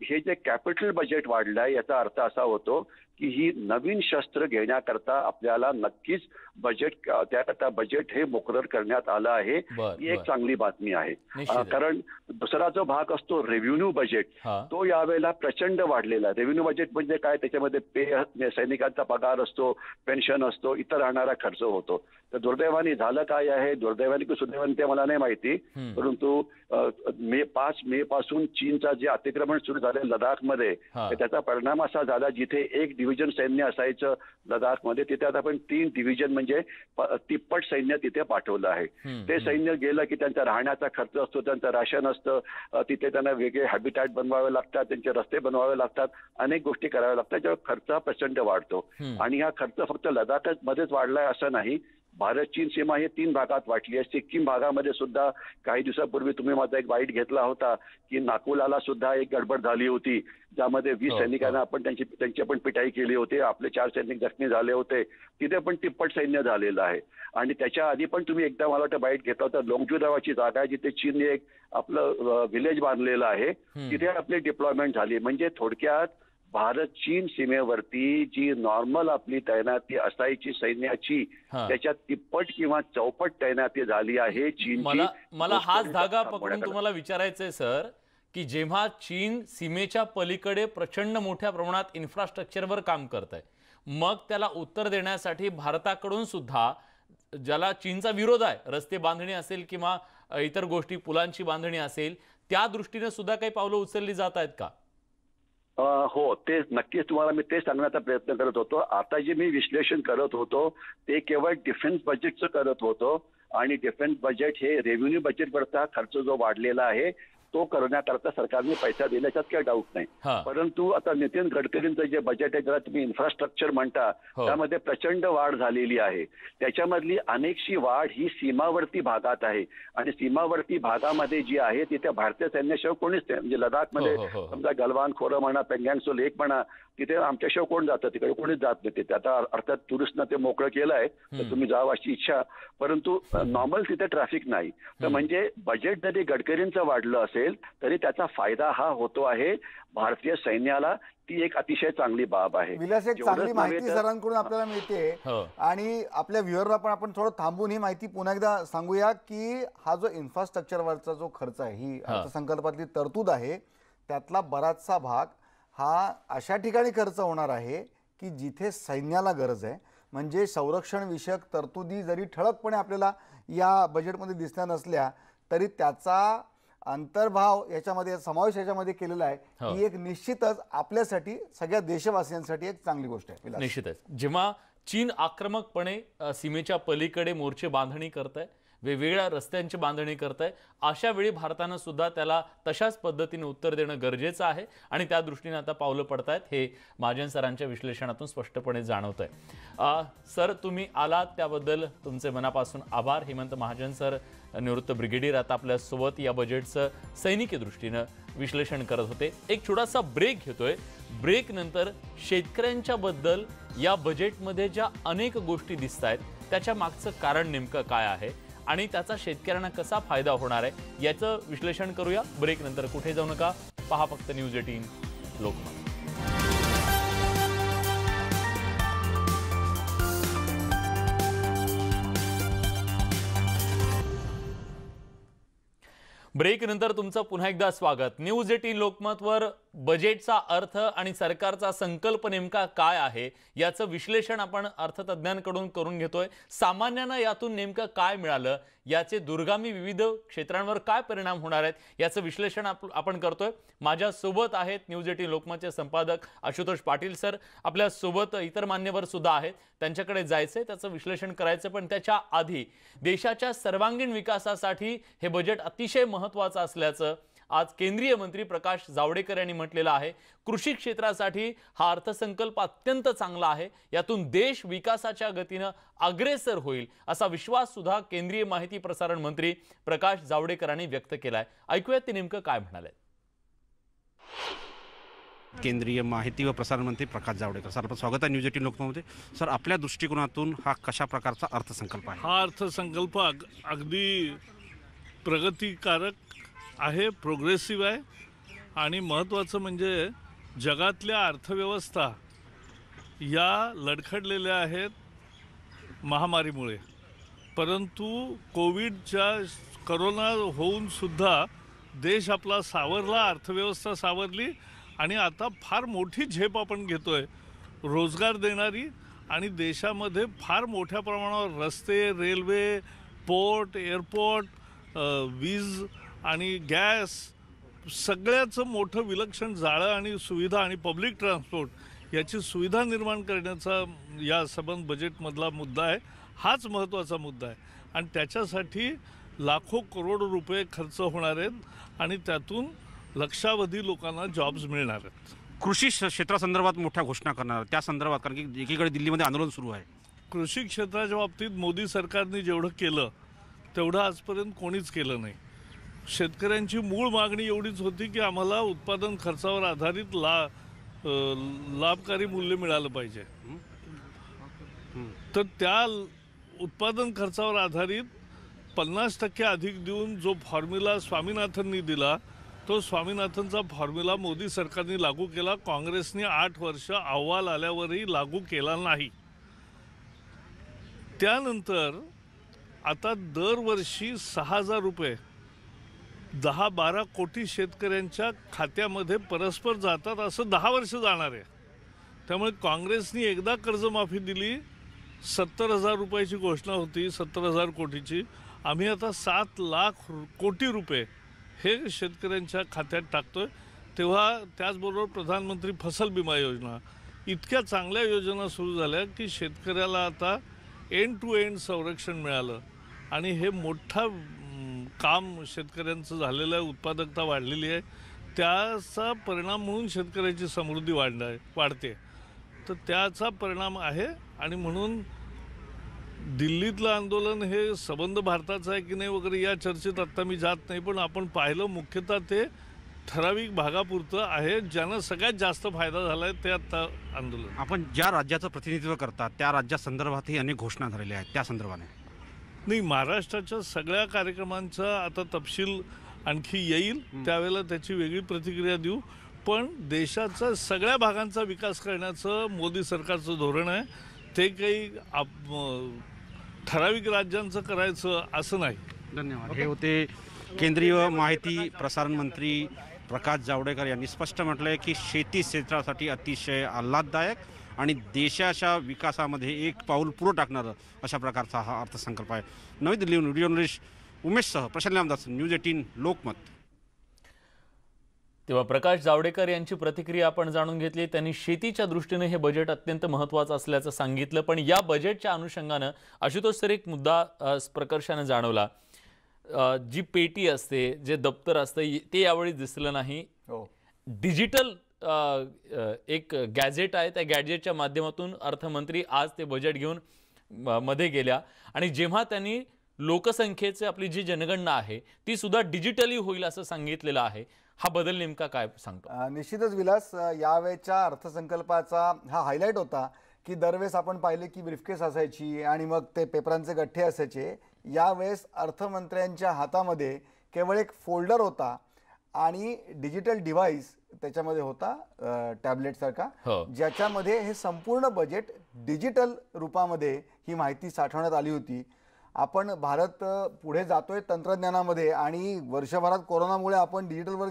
हे जे कॅपिटल बजेट वाढलंय याचा अर्थ असा होतो की ही नवीन शस्त्र घेण्याकरता आपल्याला नक्कीच बजेट त्याकरता बजेट हे मुकरर करण्यात आलं आहे. ही एक चांगली बातमी आहे. कारण दुसरा जो भाग असतो रेव्हेन्यू बजेट, तो यावेळेला प्रचंड वाढलेला आहे. रेव्हेन्यू बजेट म्हणजे काय, त्याच्यामध्ये सैनिकांचा पगार असतो, पेन्शन असतो, इतर राहणारा खर्च होतो. तर दुर्दैवाने झालं काय आहे, दुर्दैवाने की सुदैवाने ते मला नाही माहिती, परंतु 5 मे पासून चीनचा जे अतिक्रमण सुरू झालं लडाखमध्ये, त्याचा परिणाम असा झाला जिथे 1 डिव्हिजन सैन्य असायचं लडाखमध्ये, तिथे आता आपण 3 डिव्हिजन म्हणजे तिप्पट सैन्य तिथे पाठवलं आहे. ते सैन्य गेलं की त्यांचा राहण्याचा खर्च असतो, त्यांचं राशन असतं, तिथे त्यांना वेगळे हॅबिटॅट बनवावे लागतात, त्यांचे रस्ते बनवावे लागतात, अनेक गोष्टी कराव्या लागतात, ज्यामुळे खर्च प्रचंड वाढतो. आणि हा खर्च फक्त लडाखमध्येच वाढलाय असं नाही. भारत चीन सीमा ही 3 भागात वाटली आहे. सिक्कीम भागामध्ये सुद्धा काही दिवसापूर्वी तुम्ही माझा एक बाईट घेतला होता की नाकुलाला सुद्धा एक गडबड झाली होती, ज्यामध्ये 20 सैनिकांना आपण त्यांची पण पिटाई केली होती. आपले 4 सैनिक जखमी झाले होते. तिथे पण तिप्पट सैन्य झालेलं आहे. आणि त्याच्या आधी पण तुम्ही एकदा मला वाटतं बाईट घेतला होता, लोंगजू नावाची जागा आहे जिथे चीनने एक आपलं व्हिलेज बांधलेलं आहे, तिथे आपली डिप्लॉयमेंट झाली. म्हणजे थोडक्यात भारत चीन सीमेवरती जी नॉर्मल आपली तैनाती असायची सैन्याची, त्याच्यात तिप्पट किंवा चौपट तैनाती झाली आहे चीनची. मला हाच धागा पकडून तुम्हाला विचारायचंय सर, की जेव्हा चीन सीमेच्या पलीकडे प्रचंड मोठ्या प्रमाणात इन्फ्रास्ट्रक्चरवर काम करत आहे, मग त्याला उत्तर देण्यासाठी भारताकडून सुद्धा, ज्याला चीनचा विरोध आहे, रस्ते बांधणी असेल किंवा इतर गोष्टी, पुलांची बांधणी असेल, त्या दृष्टीने सुद्धा काही पावलं उचलली जात आहेत का? हो, ते नक्कीच तुम्हाला मी ते सांगण्याचा प्रयत्न करत होतो. आता जे मी विश्लेषण करत होतो ते केवळ डिफेन्स बजेटचं करत होतो. आणि डिफेन्स बजेट हे रेव्हेन्यू बजेटवरचा खर्च जो वाढलेला आहे तो करण्याकरता सरकारने पैसा दिल्याच्यात काही डाऊट नाही. परंतु आता नितीन गडकरींचं जे बजेट आहे, ज्याला तुम्ही इन्फ्रास्ट्रक्चर म्हणता, त्यामध्ये प्रचंड वाढ झालेली आहे. त्याच्यामधली अनेकशी वाढ ही सीमावर्ती भागात आहे. आणि सीमावर्ती भागामध्ये जी आहे तिथे भारतीय सैन्याशिवाय कोणीच नाही. म्हणजे लडाखमध्ये समजा गलवान खोरं म्हणा, पेंगँगसो लेक म्हणा, तिथे आमच्याशिवाय कोण जातं, तिकडे कोणीच जात नाही. तिथे आता अर्थात टुरिस्टनं ते मोकळं केलं आहे, तर तुम्ही जावं अशी इच्छा, परंतु नॉर्मल तिथे ट्रॅफिक नाही. तर म्हणजे बजेट जरी गडकरींचं वाढलं असेल तरी त्याचा फायदा हा होतो आहे भारतीय सैन्याला. ती एक अतिशय चांगली बाब आहे. विलास, एक चांगली माहिती सरांकडून आपल्याला मिळते. आणि आपल्या व्ह्युअरला पण आपण थोडं थांबून ही माहिती पुन्हा एकदा सांगूया की हा जो इन्फ्रास्ट्रक्चरवरचा जो खर्च आहे, ही अर्थसंकल्पातली तरतूद आहे, त्यातला बराचसा भाग हा अशा ठिकाणी खर्च होणार आहे की जिथे सैन्याला गरज आहे. म्हणजे संरक्षण विषयक तरतुदी जरी ठळकपणे आपल्याला या बजेटमध्ये दिसल्या नसल्या तरी त्याचा अंतर्भाव याच्यामध्ये, समावेश याच्यामध्ये केलेला आहे. ही एक निश्चितच आपल्यासाठी, सगळ्या देशवासियांसाठी एक चांगली गोष्ट आहे. निश्चितच जेव्हा चीन आक्रमकपणे सीमेच्या पलीकडे मोर्चे बांधणी करत आहे, वेगवेगळ्या रस्त्यांची बांधणी करत आहे, अशा वेळी भारतानं सुद्धा त्याला तशाच पद्धतीने उत्तर देणं गरजेचं आहे. आणि त्या दृष्टीने आता पावलं पडतायत, हे महाजन सरांच्या विश्लेषणातून स्पष्टपणे जाणवत आहे. सर, तुम्ही आलात त्याबद्दल तुमचे मनापासून आभार. हेमंत महाजन सर, निवृत्त ब्रिगेडियर, आता आपल्या सोबत या बजेटचं सैनिकी दृष्टीनं विश्लेषण करत होते. एक छोटासा ब्रेक घेतोय. ब्रेक नंतर शेतकऱ्यांच्या बद्दल या बजेटमध्ये ज्या अनेक गोष्टी दिसत आहेत त्याच्या मागचं कारण नेमकं काय आहे आणि त्याचा शेतकऱ्यांना कसा फायदा होणार आहे याचं विश्लेषण करूया. ब्रेक नंतर कुठे जाऊ नका, पहा फक्त न्यूज 18 लोकमत. ब्रेक नंतर तुमचं पुन्हा एकदा स्वागत. न्यूज 18 लोकमतवर बजेटचा अर्थ आणि सरकारचा संकल्प नेमका काय आहे याचं विश्लेषण आपण अर्थतज्ञांकडून करून घेतोय. सामान्यांना यातून नेमकं काय मिळालं, याचे दूरगामी विविध क्षेत्रांवर काय परिणाम होणार आहेत याचं विश्लेषण आपण करतोय. माझ्या सोबत आहेत न्यूज 18 लोकमतचे संपादक आशुतोष पाटील सर. आपल्या सोबत इतर मान्यवर सुद्धा आहेत, त्यांच्याकडे जायचंय, त्याचं विश्लेषण करायचं. पण त्याच्या आधी देशाच्या सर्वांगीण विकासासाठी हे बजेट अतिशय महत्त्वाचं असल्याचं आज केंद्रीय मंत्री प्रकाश जावडेकर यांनी म्हटलेलं आहे. कृषी क्षेत्रासाठी हा अर्थसंकल्प अत्यंत चांगला आहे, यातून देश विकासाच्या गतीनं अग्रेसर होईल असा विश्वास सुद्धा केंद्रीय माहिती प्रसारण मंत्री प्रकाश जावडेकरांनी व्यक्त केलाय. ऐकूयात ते नेमकं काय म्हणाले. केंद्रीय माहिती व प्रसारण मंत्री प्रकाश जावडेकर सर, आपलं स्वागत आहे न्यूज 18 लोकमतमध्ये. सर, आपल्या दृष्टिकोनातून हा कशा प्रकारचा अर्थसंकल्प आहे? हा अर्थसंकल्प अगदी प्रगतिकारक आहे, प्रोग्रेसिव्ह आहे. आणि महत्त्वाचं म्हणजे जगातल्या अर्थव्यवस्था या लडखडलेल्या आहेत महामारीमुळे, परंतु कोरोना होऊन सुद्धा देश आपला सावरला, अर्थव्यवस्था सावरली आणि आता फार मोठी झेप आपण घेतोय, रोजगार देणारी आणि देशामध्ये फार मोठ्या प्रमाणावर रस्ते, रेल्वे, पोर्ट, एअरपोर्ट, वीज आणि गॅस सगळ्याचं मोठं विलक्षण जाळं आणि सुविधा आणि पब्लिक ट्रान्सपोर्ट याची सुविधा निर्माण करण्याचा या सबंध बजेटमधला मुद्दा आहे. हाच महत्त्वाचा मुद्दा आहे आणि त्याच्यासाठी लाखो करोड रुपये खर्च होणार आहेत आणि त्यातून लक्षावधी लोकांना जॉब्स मिळणार आहेत. कृषी क्षेत्रासंदर्भात मोठ्या घोषणा करणार त्या संदर्भात, कारण की एकीकडे दिल्लीमध्ये आंदोलन सुरू आहे. कृषी क्षेत्राच्या बाबतीत मोदी सरकारने जेवढं केलं तेवढं आजपर्यंत कोणीच केलं नाही. शेतकऱ्यांची मूळ मागणी एवढीच होती की आम्हाला उत्पादन खर्चावर आधारित लाभकारी मूल्य मिळालं पाहिजे. तर त्या उत्पादन खर्चावर आधारित 50% अधिक देऊन जो फॉर्म्युला स्वामीनाथननी दिला, तो स्वामीनाथनचा फॉर्म्युला मोदी सरकारने लागू केला. काँग्रेसने 8 वर्ष अहवाल आल्यावरही लागू केला नाही. त्यानंतर आता दरवर्षी 6,000 रुपये 10-12 कोटी शेतकऱ्यांच्या खात्यामध्ये परस्पर जातात, असं 10 वर्ष जाणार आहे. त्यामुळे काँग्रेसने एकदा कर्जमाफी दिली, 70,000 रुपयाची घोषणा होती, 70,000 कोटीची. आम्ही आता 7 लाख कोटी रुपये हे शेतकऱ्यांच्या खात्यात टाकतोय. तेव्हा त्याचबरोबर प्रधानमंत्री फसल विमा योजना, इतक्या चांगल्या योजना सुरू झाल्या की शेतकऱ्याला आता एंड टू एंड संरक्षण मिळालं आणि हे मोठा काम शेतकऱ्यांचं झालेलं आहे. उत्पादकता वाढलेली आहे, त्याचा परिणाम म्हणून शेतकऱ्याची समृद्धी वाढते. तर त्याचा परिणाम आहे आणि म्हणून दिल्लीतलं आंदोलन हे संबंध भारताचा आहे की नाही वगैरे या चर्चेत आत्ता मी जात नाही. पण आपण पाहिलं मुख्यतः ते ठराविक भागापुरतं आहे. ज्यांना सगळ्यात जास्त फायदा झाला आहे ते आत्ता आंदोलन. आपण ज्या राज्याचं प्रतिनिधित्व करता त्या राज्यासंदर्भातही अनेक घोषणा झालेल्या आहेत, त्या संदर्भाने नाही, महाराष्ट्राच्या सगळ्या कार्यक्रमांचा आता तपशील आणखी येईल, त्यावेळेला त्याची वेगळी प्रतिक्रिया देऊ. पण देशाचा सगळ्या भागांचा विकास करण्याचं मोदी सरकारचं धोरण आहे. ते काही ठराविक राज्यांचं करायचं असं नाही. धन्यवाद. हे होते केंद्रीय माहिती प्रसारण मंत्री प्रकाश जावडेकर यांनी स्पष्ट म्हटलं आहे की शेती क्षेत्रासाठी अतिशय आल्हाददायक आणि देशाच्या विकासामध्ये एक पाऊल पुढं टाकणारं अशा प्रकारचा हा अर्थसंकल्प आहे. नवी दिल्लीहून व्हिडिओ जर्नलिस्ट उमेशसह प्रशांत रामदास, न्यूज 18 लोकमत. तेव्हा प्रकाश जावडेकर यांची प्रतिक्रिया आपण जाणून घेतली. त्यांनी शेतीच्या दृष्टीने हे बजेट अत्यंत महत्त्वाचं असल्याचं सांगितलं. पण या बजेटच्या अनुषंगानं आशुतोष सर एक मुद्दा प्रकर्षानं जाणवला. जी पेटी असते, जे दप्तर असतं ते यावेळी दिसलं नाही. डिजिटल एक गॅजेट आहे, त्या गॅजेटच्या माध्यमातून अर्थमंत्री आज ते बजेट घेऊन मध्ये गेल्या आणि जेव्हा त्यांनी लोकसंख्येची आपली जी जनगणना आहे ती सुद्धा डिजिटली होईल असं सांगितलेलं आहे. हा बदल नेमका काय सांगतो? निश्चितच विलास, यावेळेच्या अर्थसंकल्पाचा हा हायलाईट होता की दरवेळेस आपण पाहिले की ब्रीफकेस असायची आणि मग ते पेपरांचे गठ्ठे असायचे. यावेळेस अर्थमंत्र्यांच्या हातामध्ये केवळ एक फोल्डर होता आणि डिजिटल डिव्हाइस त्याच्यामध्ये होता, टॅबलेटसारखा, ज्याच्यामध्ये हे संपूर्ण बजेट डिजिटल रूपामध्ये ही माहिती साठवण्यात आली होती. आपण भारत पुढे जातोय तंत्रज्ञानामध्ये आणि वर्षभरात कोरोनामुळे आपण डिजिटलवर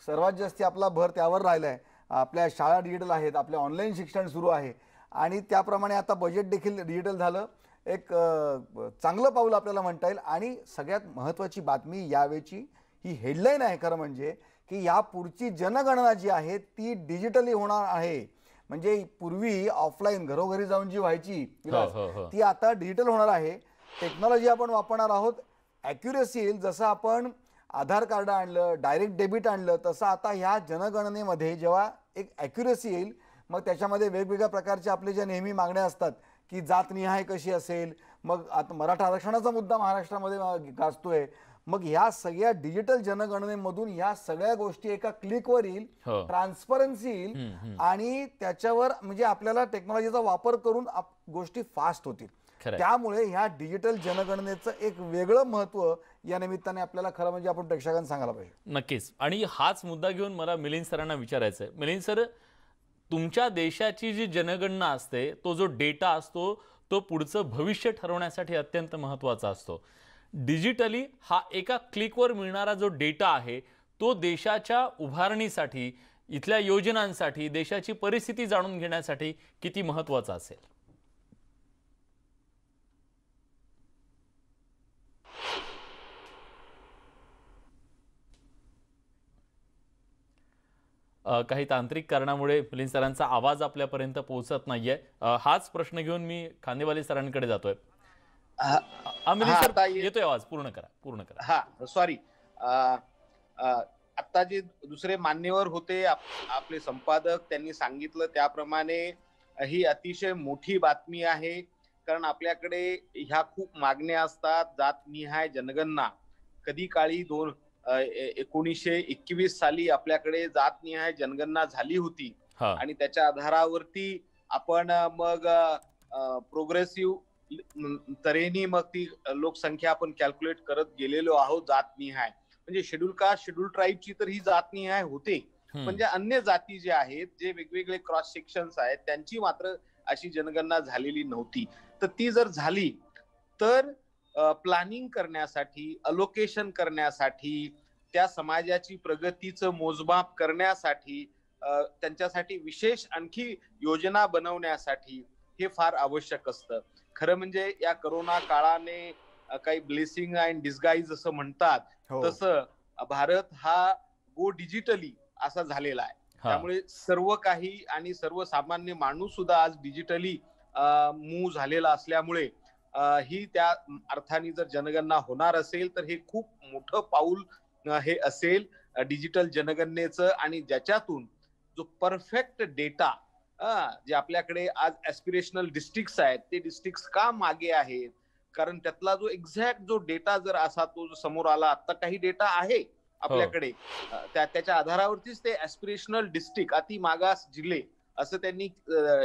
सर्वात जास्ती आपला भर त्यावर राहिला आहे. आपल्या शाळा डिजिटल आहेत, आपले ऑनलाईन शिक्षण सुरू आहे आणि त्याप्रमाणे आता बजेट देखील डिजिटल झालं. एक चांगलं पाऊल आपल्याला म्हणता येईल. आणि सगळ्यात महत्त्वाची बातमी यावेळची ही हेडलाईन आहे खरं म्हणजे की या पुढची जनगणना जी आहे ती डिजिटली होणार आहे. म्हणजे पूर्वी ऑफलाईन घरोघरी जाऊन जी व्हायची ती आता डिजिटल होणार आहे. टेक्नॉलॉजी आपण वापरणार आहोत, ॲक्युरेसी येईल. जसं आपण आधार कार्ड आणलं, डायरेक्ट डेबिट आणलं, तसं आता ह्या जनगणनेमध्ये जेव्हा एक ॲक्युरेसी येईल मग त्याच्यामध्ये वेगवेगळ्या प्रकारचे आपले जे नेहमी मागण्या असतात की जातनिहाय कशी असेल, मग आता मराठा आरक्षणाचा मुद्दा महाराष्ट्रामध्ये गाजतोय, मग ह्या सगळ्या डिजिटल जनगणनेमधून ह्या सगळ्या गोष्टी एका क्लिकवर येईल, ट्रान्सपरन्सी येईल आणि त्याच्यावर म्हणजे आपल्याला टेक्नॉलॉजीचा वापर करून गोष्टी फास्ट होतील. त्यामुळे ह्या डिजिटल जनगणनेचं एक वेगळं महत्त्व या निमित्ताने आपल्याला खरं म्हणजे आपण प्रेक्षकांना सांगायला पाहिजे. नक्कीच. आणि हाच मुद्दा घेऊन मला मिलिंद सरांना विचारायचं आहे. मिलिंद सर, तुमच्या देशाची जी जनगणना असते, तो जो डेटा असतो तो पुढचं भविष्य ठरवण्यासाठी अत्यंत महत्त्वाचा असतो. डिजिटली हा एका क्लिकवर मिळणारा जो डेटा आहे तो देशाच्या उभारणीसाठी, इथल्या योजनांसाठी, देशाची परिस्थिती जाणून घेण्यासाठी किती महत्त्वाचा असेल. काही तांत्रिक कारणामुळे मिलिंद सरांचा आवाज आपल्यापर्यंत पोहोचत नाहीये. हाच प्रश्न घेऊन मी खांदेवाली सरांकडे जातोय. मिलिंद सर, येतोय आवाज? पूर्ण करा. हा, सॉरी. आता जे दुसरे मान्यवर होते, आपले संपादक, त्यांनी सांगितलं त्याप्रमाणे ही अतिशय मोठी बातमी आहे. कारण आपल्याकडे ह्या खूप मागण्या असतात. जातनिहाय जनगणना कधी काळी 1921 साली आपल्याकडे जातनिहाय जनगणना झाली होती आणि त्याच्या आधारावरती आपण मग प्रोग्रेसिव्ह तऱ्हेने मग ती लोकसंख्या आपण कॅल्क्युलेट करत गेलेलो आहोत जातनिहाय. म्हणजे शेड्यूल कास्ट, शेड्यूल ट्राईबची तर ही जातनिहाय होते, म्हणजे अन्य जाती जे आहेत, जे वेगवेगळे क्रॉस सेक्शन्स आहेत, त्यांची मात्र अशी जनगणना झालेली नव्हती. तर ती जर झाली तर प्लॅनिंग करण्यासाठी, अलोकेशन करण्यासाठी, त्या समाजाची प्रगतीचं मोजमाप करण्यासाठी, त्यांच्यासाठी विशेष आणखी योजना बनवण्यासाठी हे फार आवश्यक असतं. खरं म्हणजे या करोना काळाने काही ब्लेसिंग अँड डिस्गाईज असं म्हणतात, तसं भारत हा गो डिजिटली असा झालेला आहे. त्यामुळे सर्व काही आणि सर्वसामान्य माणूस सुद्धा आज डिजिटली मूव्ह झालेला असल्यामुळे ही त्या अर्थाने जर जनगणना होणार असेल तर हे खूप मोठं पाऊल हे असेल डिजिटल जनगणनेचं. आणि ज्याच्यातून जो परफेक्ट डेटा, जे आपल्याकडे आज ऍस्पिरेशनल डिस्ट्रिक्ट्स आहेत, ते डिस्ट्रिक्ट्स का मागे आहेत, कारण त्यातला जो एक्झॅक्ट जो डेटा जर असा तो जो समोर आला, आता काही डेटा आहे आपल्याकडे, त्याच्या आधारावरतीच ते ऍस्पिरेशनल डिस्ट्रिक्ट, अति मागास जिल्हे असं त्यांनी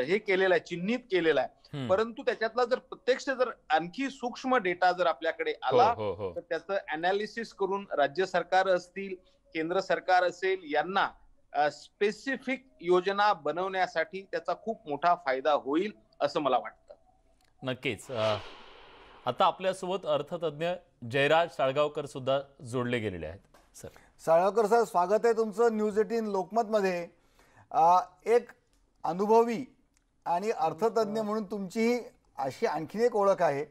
हे केलेलं आहे, चिन्हित केलेलं आहे. परंतु त्याच्यातला जर प्रत्यक्ष जर आणखी सूक्ष्म डेटा जर आपल्याकडे आला तर त्याचं अनालिसिस करून राज्य सरकार असतील, केंद्र सरकार असेल, यांना स्पेसिफिक योजना बनवण्यासाठी त्याचा खूप मोठा फायदा होईल असं मला वाटतं. नक्कीच. आता आपल्यासोबत अर्थतज्ञ जयराज साळगावकर सुद्धा जोडले गेलेले आहेत. सर, साळगावकर सर, स्वागत आहे तुमचं न्यूज 18 लोकमत मध्ये. एक अनुभवी आणि अर्थतज्ञ म्हणून तुमची अशी आणखी एक ओळख आहे.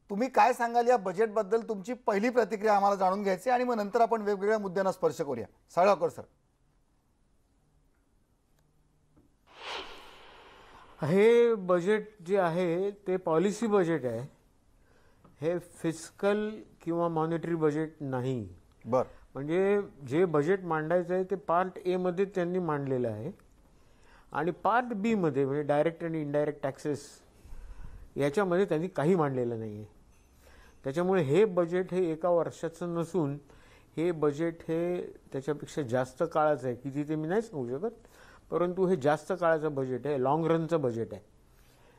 तुम्ही काय सांगाल या बजेटबद्दल? तुमची पहिली प्रतिक्रिया आम्हाला जाणून घ्यायची आणि मग नंतर आपण वेगवेगळ्या मुद्द्यांना स्पर्श करूया. साळगावकर सर. हे बजेट जे आहे ते पॉलिसी बजेट आहे, हे फिस्कल किंवा मॉनिटरी बजेट नाही. बर, म्हणजे जे बजेट मांडायचं आहे ते पार्ट ए मध्ये त्यांनी मांडलेलं आहे आणि पार्ट बी मध्ये म्हणजे डायरेक्ट आणि इनडायरेक्ट टॅक्सेस याच्यामध्ये त्यांनी काही मांडलेलं नाही आहे. त्याच्यामुळे हे बजेट हे एका वर्षाचं नसून हे बजेट हे त्याच्यापेक्षा जास्त काळाचं आहे. किती ते मी नाही सांगू शकत, परंतु हे जास्त काळाचं बजेट आहे, लाँग रनचं बजेट आहे.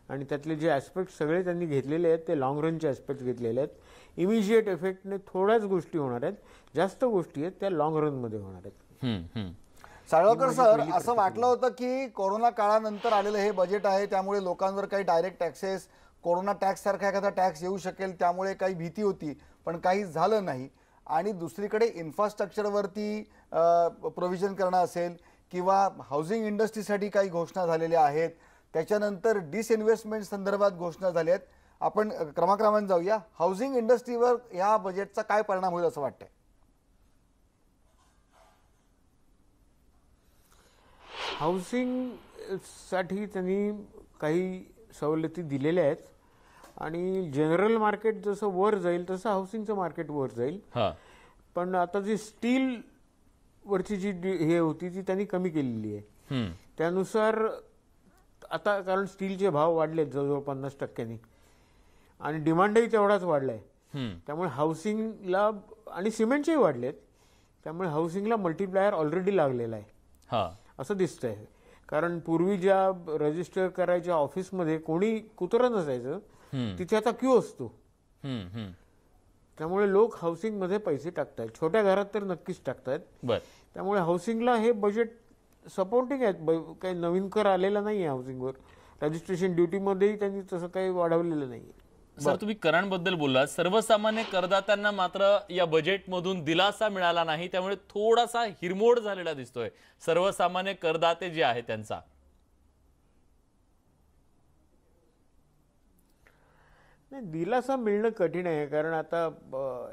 आणि त्यातले जे ॲस्पेक्ट सगळे त्यांनी घेतलेले आहेत ते लाँग रनचे ॲस्पेक्ट घेतलेले आहेत. इमिजिएट इफेक्टने थोड्याच गोष्टी होणार आहेत, जास्त गोष्टी आहेत त्या लाँग रनमध्ये होणार आहेत. साळगावकर सर, असं वाटलं होतं की कोरोना काळानंतर आलेलं हे बजेट आहे, त्यामुळे लोकांवर काही डायरेक्ट टॅक्सेस, कोरोना टॅक्स सारखा एखादा टॅक्स येऊ शकेल, त्यामुळे काही भीती होती, पण काही झालं नाही. आणि दुसरीकडे इन्फ्रास्ट्रक्चरवरती प्रोव्हिजन करणं असेल किंवा हाऊसिंग इंडस्ट्रीसाठी काही घोषणा झालेल्या आहेत, त्याच्यानंतर डिसइन्व्हेस्टमेंट संदर्भात घोषणा झाल्या आहेत. आपण क्रमाक्रमाने जाऊया. हाऊसिंग इंडस्ट्रीवर या बजेटचा काय परिणाम होईल असं वाटतंय? हाऊसिंग साठी त्यांनी काही सवलती दिलेल्या आहेत आणि जनरल मार्केट जसं वर जाईल तसं हाऊसिंगचं मार्केट वर जाईल. पण आता जी स्टील वरची जी हे होती ती त्यांनी कमी केलेली आहे. त्यानुसार आता कारण स्टीलचे भाव वाढलेत जवळजवळ 50% आणि डिमांडही तेवढाच वाढलाय, त्यामुळे हाऊसिंगला आणि सिमेंटचेही वाढलेत, त्यामुळे हाऊसिंगला मल्टिप्लायर ऑलरेडी लागलेला आहे असं दिसतंय. कारण पूर्वी ज्या रजिस्टर करायच्या ऑफिसमध्ये कोणी कुत्रं नसायचं, तिथे आता क्यू असतो. त्यामुळे लोक हाऊसिंग मध्ये पैसे टाकतायत, छोट्या घरात तर नक्कीच टाकतायत. त्यामुळे हाऊसिंगला हे बजेट सपोर्टिंग आहेत, काही नवीन कर आलेला नाही आहे हाऊसिंगवर. रजिस्ट्रेशन ड्युटीमध्येही त्यांनी तसं काही वाढवलेलं नाही. सर, तुम्ही करांबद्दल बोललात. सर्वसामान्य करदात्यांना मात्र या बजेटमधून दिलासा मिळाला नाही, त्यामुळे थोडासा हिरमोड झालेला दिसतोय सर्वसामान्य करदाते जे आहेत त्यांचा. नाही, दिलासा मिळणं कठीण आहे, कारण आता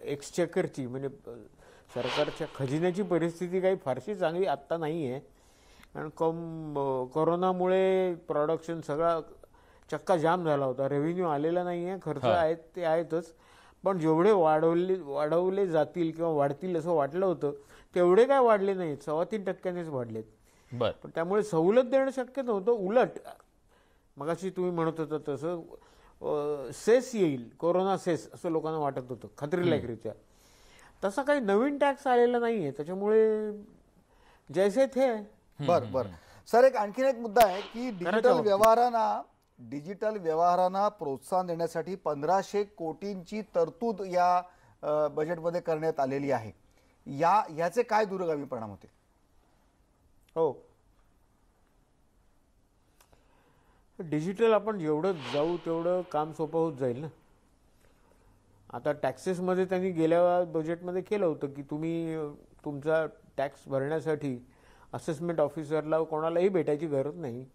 एक्सचेकरची म्हणजे सरकारच्या खजिन्याची परिस्थिती काही फारशी चांगली आत्ता नाही आहे. कारण कोरोनामुळे प्रोडक्शन सगळा चक्का जाम झाला होता, रेव्हेन्यू आलेला नाही आहे, खर्च आहेत ते आहेतच, पण जेवढे वाढवले जातील किंवा वाढतील असं वाटलं होतं तेवढे काय वाढले नाहीत, 3.25%नेच वाढलेत. पण त्यामुळे सवलत देणं शक्य नव्हतं. उलट मगाशी तुम्ही म्हणत होता तसं सेस येईल, कोरोना सेस असं लोकांना वाटत होतं खात्री लायकीच्या. तसा काही नवीन टॅक्स आलेला नाही आहे, त्याच्यामुळे जैसे थे. बर सर, आणखीन एक मुद्दा आहे की डिजिटल व्यवहारांना प्रोत्साहन देण्यासाठी 1500 कोटींची तरतूद या बजेटमध्ये करण्यात आलेली आहे. याचे काय दूरगामी परिणाम होते? हो, डिजिटल आपण जेवढं जाऊ तेवढं काम सोपं होत जाईल ना. आता टॅक्सेसमध्ये त्यांनी गेल्या बजेटमध्ये केलं होतं की तुम्ही तुमचा टॅक्स भरण्यासाठी असेसमेंट ऑफिसरला कोणालाही भेटायची गरज नाही.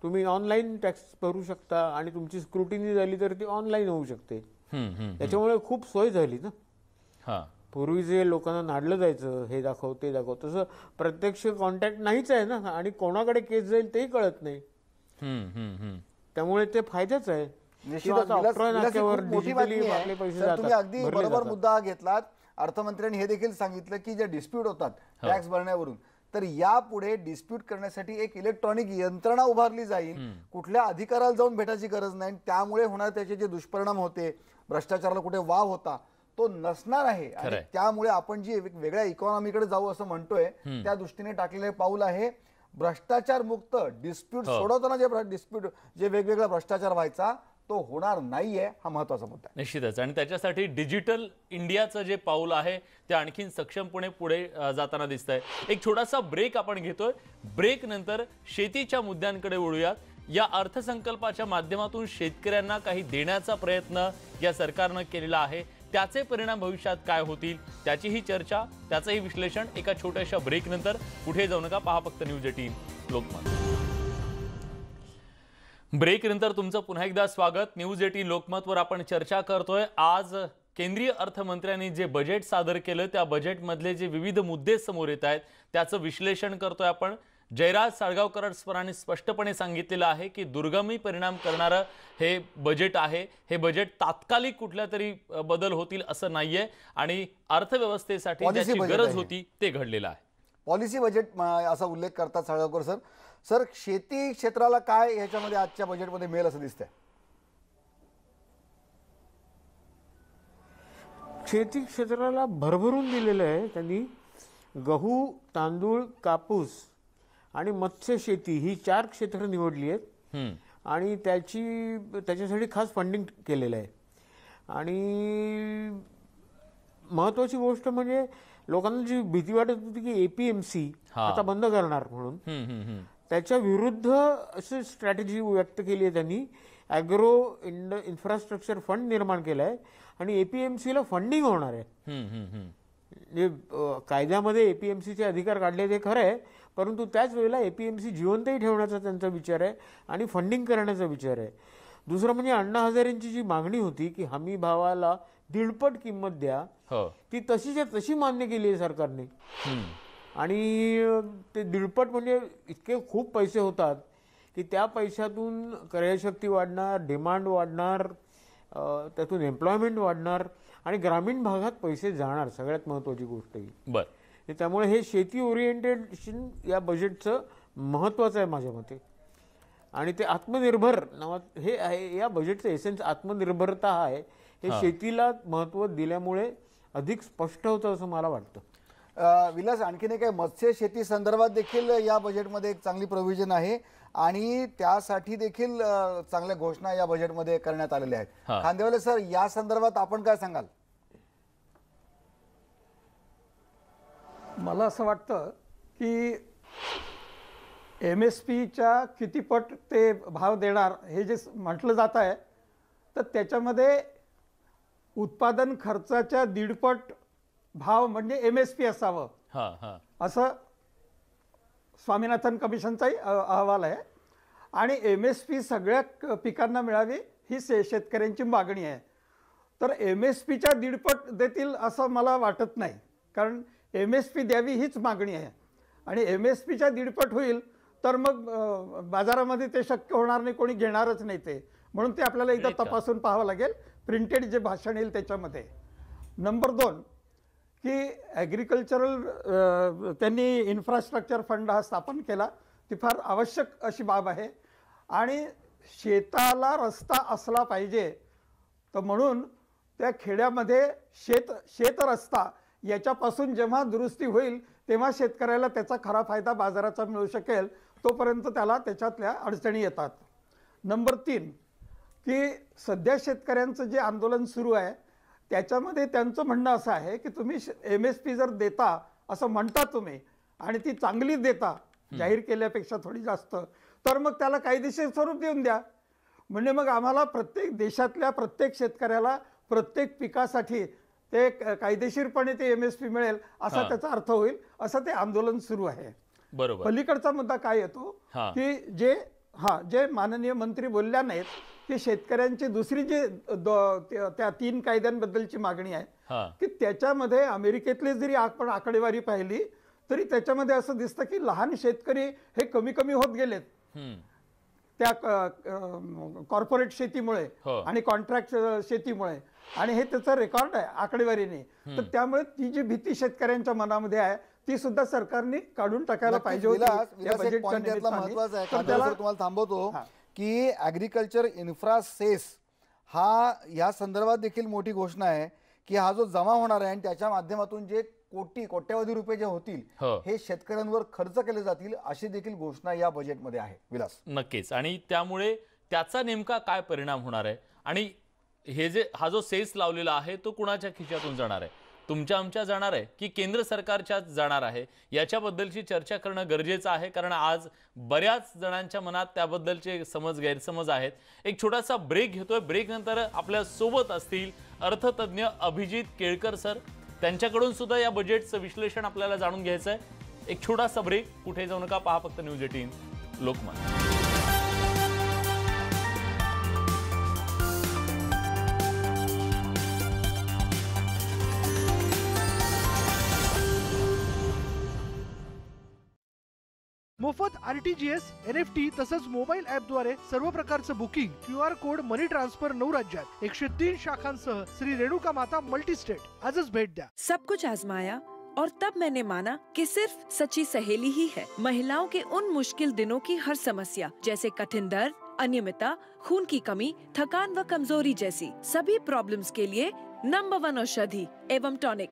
तुम्ही ऑनलाईन टॅक्स भरू शकता आणि तुमची स्क्रुटिनी झाली तर ती ऑनलाईन होऊ शकते. त्याच्यामुळे खूप सोय झाली ना. पूर्वी जे लोकांना नाडलं जायचं, हे दाखव ते दाखव, तसं प्रत्यक्ष कॉन्टॅक्ट नाहीच आहे ना, आणि कोणाकडे केस जाईल तेही कळत नाही. त्यामुळे ते फायद्याच आहे. तुम्ही अगदी बरोबर मुद्दा घेतलात. अर्थमंत्र्यांनी हे देखील सांगितलं की जे डिस्प्यूट होतात टॅक्स भरण्यावरून, तर यापुढे डिस्प्यूट करण्यासाठी एक इलेक्ट्रॉनिक यंत्रणा उभारली जाईल. कुठल्या अधिकाऱ्याला जाऊन भेटायची गरज नाही. त्यामुळे होणार त्याचे जे दुष्परिणाम होते, भ्रष्टाचाराला कुठे वाव होता, तो नसणार आहे. आणि त्यामुळे आपण जी वेगळ्या इकॉनॉमीकडे जाऊ असं म्हणतोय, त्या दृष्टीने टाकलेले पाऊल आहे. भ्रष्टाचार मुक्त डिस्प्यूट सोडवताना जे वेगवेगळा भ्रष्टाचार व्हायचा तो होणार नाहीये, हा महत्वाचा मुद्दा आहे. निश्चितच. आणि त्याच्यासाठी डिजिटल इंडियाचं जे पाऊल आहे ते आणखीन सक्षमपणे पुढे जाताना दिसतंय. एक छोटासा ब्रेक आपण घेतोय. ब्रेक नंतर शेतीच्या मुद्द्यांकडे वळूयात. या अर्थसंकल्पाच्या माध्यमातून शेतकऱ्यांना काही देण्याचा प्रयत्न या सरकारनं केलेला आहे, त्याचे परिणाम भविष्यात काय होतील त्याचीही चर्चा, त्याचंही विश्लेषण एका छोट्याशा ब्रेक नंतर. कुठे जाऊ नका, पहा फक्त न्यूज 18 लोकमत. ब्रेक नंतर तुमचं पुन्हा एकदा स्वागत. न्यूज 18 लोकमतवर आपण चर्चा करतोय. आज केंद्रीय अर्थमंत्र्यांनी जे बजेट सादर केलं, त्या बजेटमधले जे विविध मुद्दे समोर येत आहेत त्याचं विश्लेषण करतोय आपण. जयराज साळगावकर सरांनी स्पष्टपणे सांगितलेलं आहे की दुर्गमी परिणाम करणारं हे बजेट आहे. हे बजेट तात्कालिक कुठल्या तरी बदल होतील असं नाहीये, आणि अर्थव्यवस्थेसाठी ज्याची गरज होती ते घडलेलं आहे. पॉलिसी बजेट असा उल्लेख करतात साळगावकर सर. सर, शेती क्षेत्राला काय ह्याच्यामध्ये आजच्या बजेटमध्ये मिळेल असं दिसतंय? शेती क्षेत्राला भरभरून दिलेलं आहे त्यांनी. गहू, तांदूळ, कापूस आणि मत्स्य शेती ही 4 क्षेत्र निवडली आहेत, आणि त्याच्यासाठी खास फंडिंग केलेलं आहे. आणि महत्वाची गोष्ट म्हणजे लोकांना जी भीती वाटत होती की APMC आता बंद करणार म्हणून, त्याच्या विरुद्ध अशी स्ट्रॅटेजी व्यक्त केली आहे त्यांनी. ॲग्रो इन्फ्रास्ट्रक्चर फंड निर्माण केला आहे आणि APMCला फंडिंग होणार आहे. जे कायद्यामध्ये APMCचे अधिकार काढले ते खरं आहे, परंतु त्याच वेळेला APMC जिवंतही ठेवण्याचा त्यांचा विचार आहे आणि फंडिंग करण्याचा विचार आहे. दुसरं म्हणजे अण्णा हजारेंची जी मागणी होती की हमी भावाला 1.5 किंमत द्या, ती तशीच्या तशी मान्य केली आहे सरकारने. आणि ते 1.5 म्हणजे इतके खूप पैसे होतात की त्या पैशातून क्रयशक्ती वाढणार, डिमांड वाढणार, त्यातून एम्प्लॉयमेंट वाढणार आणि ग्रामीण भागात पैसे जाणार. सगळ्यात महत्त्वाची गोष्ट ही. त्यामुळे हे शेती ओरिएंटेशन या बजेटचं महत्त्वाचं आहे माझ्या मते. आणि ते आत्मनिर्भर नावात हे आहे या बजेटचं एसेन्स. आत्मनिर्भरता आहे, हे शेतीला महत्त्व दिल्यामुळे अधिक स्पष्ट होतं असं मला वाटतं. विलास, आणखीन एक मत्स्य शेती संदर्भात देखील या बजेटमध्ये एक चांगली प्रोव्हिजन आहे आणि त्यासाठी देखील चांगल्या घोषणा या बजेटमध्ये करण्यात आलेल्या आहेत. खांदेवाले सर, या संदर्भात आपण काय सांगाल? मला असं वाटतं की MSPच्या किती पट ते भाव देणार हे जे म्हटलं जात आहे, तर त्याच्यामध्ये उत्पादन खर्चाच्या 1.5 पट भाव म्हणजे MSP असावं असं स्वामीनाथन कमिशनचाही अहवाल आहे. आणि MSP सगळ्या पिकांना मिळावी ही शेतकऱ्यांची मागणी आहे. तर MSPच्या 1.5 पट देतील असं मला वाटत नाही, कारण MSP द्यावी हीच मागणी आहे. आणि MSPच्या 1.5 पट होईल तर मग बाजारामध्ये ते शक्य होणार नाही, कोणी घेणारच नाही ते. म्हणून ते आपल्याला एकदा तपासून पाहावं लागेल प्रिंटेड जे भाषण येईल त्याच्यामध्ये. नंबर 2 की ॲग्रिकल्चरल त्यांनी इन्फ्रास्ट्रक्चर फंड हा स्थापन केला, ती फार आवश्यक अशी बाब आहे. आणि शेताला रस्ता असला पाहिजे, तर म्हणून त्या खेड्यामध्ये शेत रस्ता याच्यापासून जेव्हा दुरुस्ती होईल तेव्हा शेतकऱ्याला त्याचा खरा फायदा बाजाराचा मिळू शकेल, तोपर्यंत त्याला त्याच्यातल्या अडचणी येतात. नंबर 3 की सध्या शेतकऱ्यांचं जे आंदोलन सुरू आहे त्याच्यामध्ये त्यांचं म्हणणं असं आहे की तुम्ही MSP जर देता असं म्हणता तुम्ही आणि ती चांगली देता जाहीर केल्यापेक्षा थोडी जास्त, तर मग त्याला कायदेशीर स्वरूप देऊन द्या. म्हणजे मग आम्हाला प्रत्येक देशातल्या प्रत्येक शेतकऱ्याला प्रत्येक पिकासाठी ते कायदेशीरपणे ते MSP मिळेल असा त्याचा अर्थ होईल, असं ते आंदोलन सुरू आहे. बरोबर. पलीकडचा मुद्दा काय येतो की जे माननीय मंत्री बोलल्या नाहीत की शेतकऱ्यांची दुसरी जी त्या 3 कायद्यांबद्दलची मागणी आहे की त्याच्यामध्ये अमेरिकेतली जरी आपण आकडेवारी पाहिली तरी त्याच्यामध्ये असं दिसतं की लहान शेतकरी हे कमी कमी होत गेलेत त्या कॉर्पोरेट शेतीमुळे आणि कॉन्ट्रॅक्ट शेतीमुळे. आणि हे त्याचं रेकॉर्ड आहे आकडेवारीने. तर त्यामुळे ती जी भीती शेतकऱ्यांच्या मनामध्ये आहे ती सुद्धा सरकारने काढून टाकायला पाहिजे होती. तुम्हाला थांबवतो की ॲग्रिकल्चर इन्फ्रा सेस हा या संदर्भात देखील मोठी घोषणा आहे की हा जो जमा होणार आहे आणि त्याच्या माध्यमातून जे कोट्यवधी रुपये जे होतील हे शेतकऱ्यांवर खर्च केले जातील अशी देखील घोषणा या बजेटमध्ये आहे. विलास, नक्कीच. आणि त्यामुळे त्याचा नेमका काय परिणाम होणार आहे आणि हा जो सेस लावलेला आहे तो कुणाच्या खिशातून जाणार आहे, तुमच्या आमच्या जाणार आहे की केंद्र सरकारच्याच जाणार आहे, याच्याबद्दलची चर्चा करणं गरजेचं आहे. कारण आज बऱ्याच जणांच्या मनात त्याबद्दलचे गैरसमज आहेत. एक छोटासा ब्रेक घेतोय. ब्रेक नंतर आपल्या सोबत असतील अर्थतज्ञ अभिजित केळकर सर, त्यांच्याकडून सुद्धा या बजेटचं विश्लेषण आपल्याला जाणून घ्यायचं आहे. एक छोटासा ब्रेक, कुठे जाऊ नका, पहा फक्त न्यूज 18 लोकमत. मोफत RTGS, NFT तसंच मोबाईल ॲपद्वारे सर्व प्रकारचं बुकिंग, QR कोड, मनी ट्रान्सफर 9 राज्यात 103 शाखांसह श्री रेणुका माता मल्टी स्टेट. आजच भेट द्या. सब कुछ आजमाया और तब मैंने माना कि सिर्फ सच्ची सहेली ही है महिलाओं के उन मुश्किल दिनों की हर समस्या, जैसे कठिन दर्द, अनियमितता, खून की कमी, थकान व कमजोरी जैसी सभी प्रॉब्लम्स के लिए नंबर 1 औषधि एवं टॉनिक.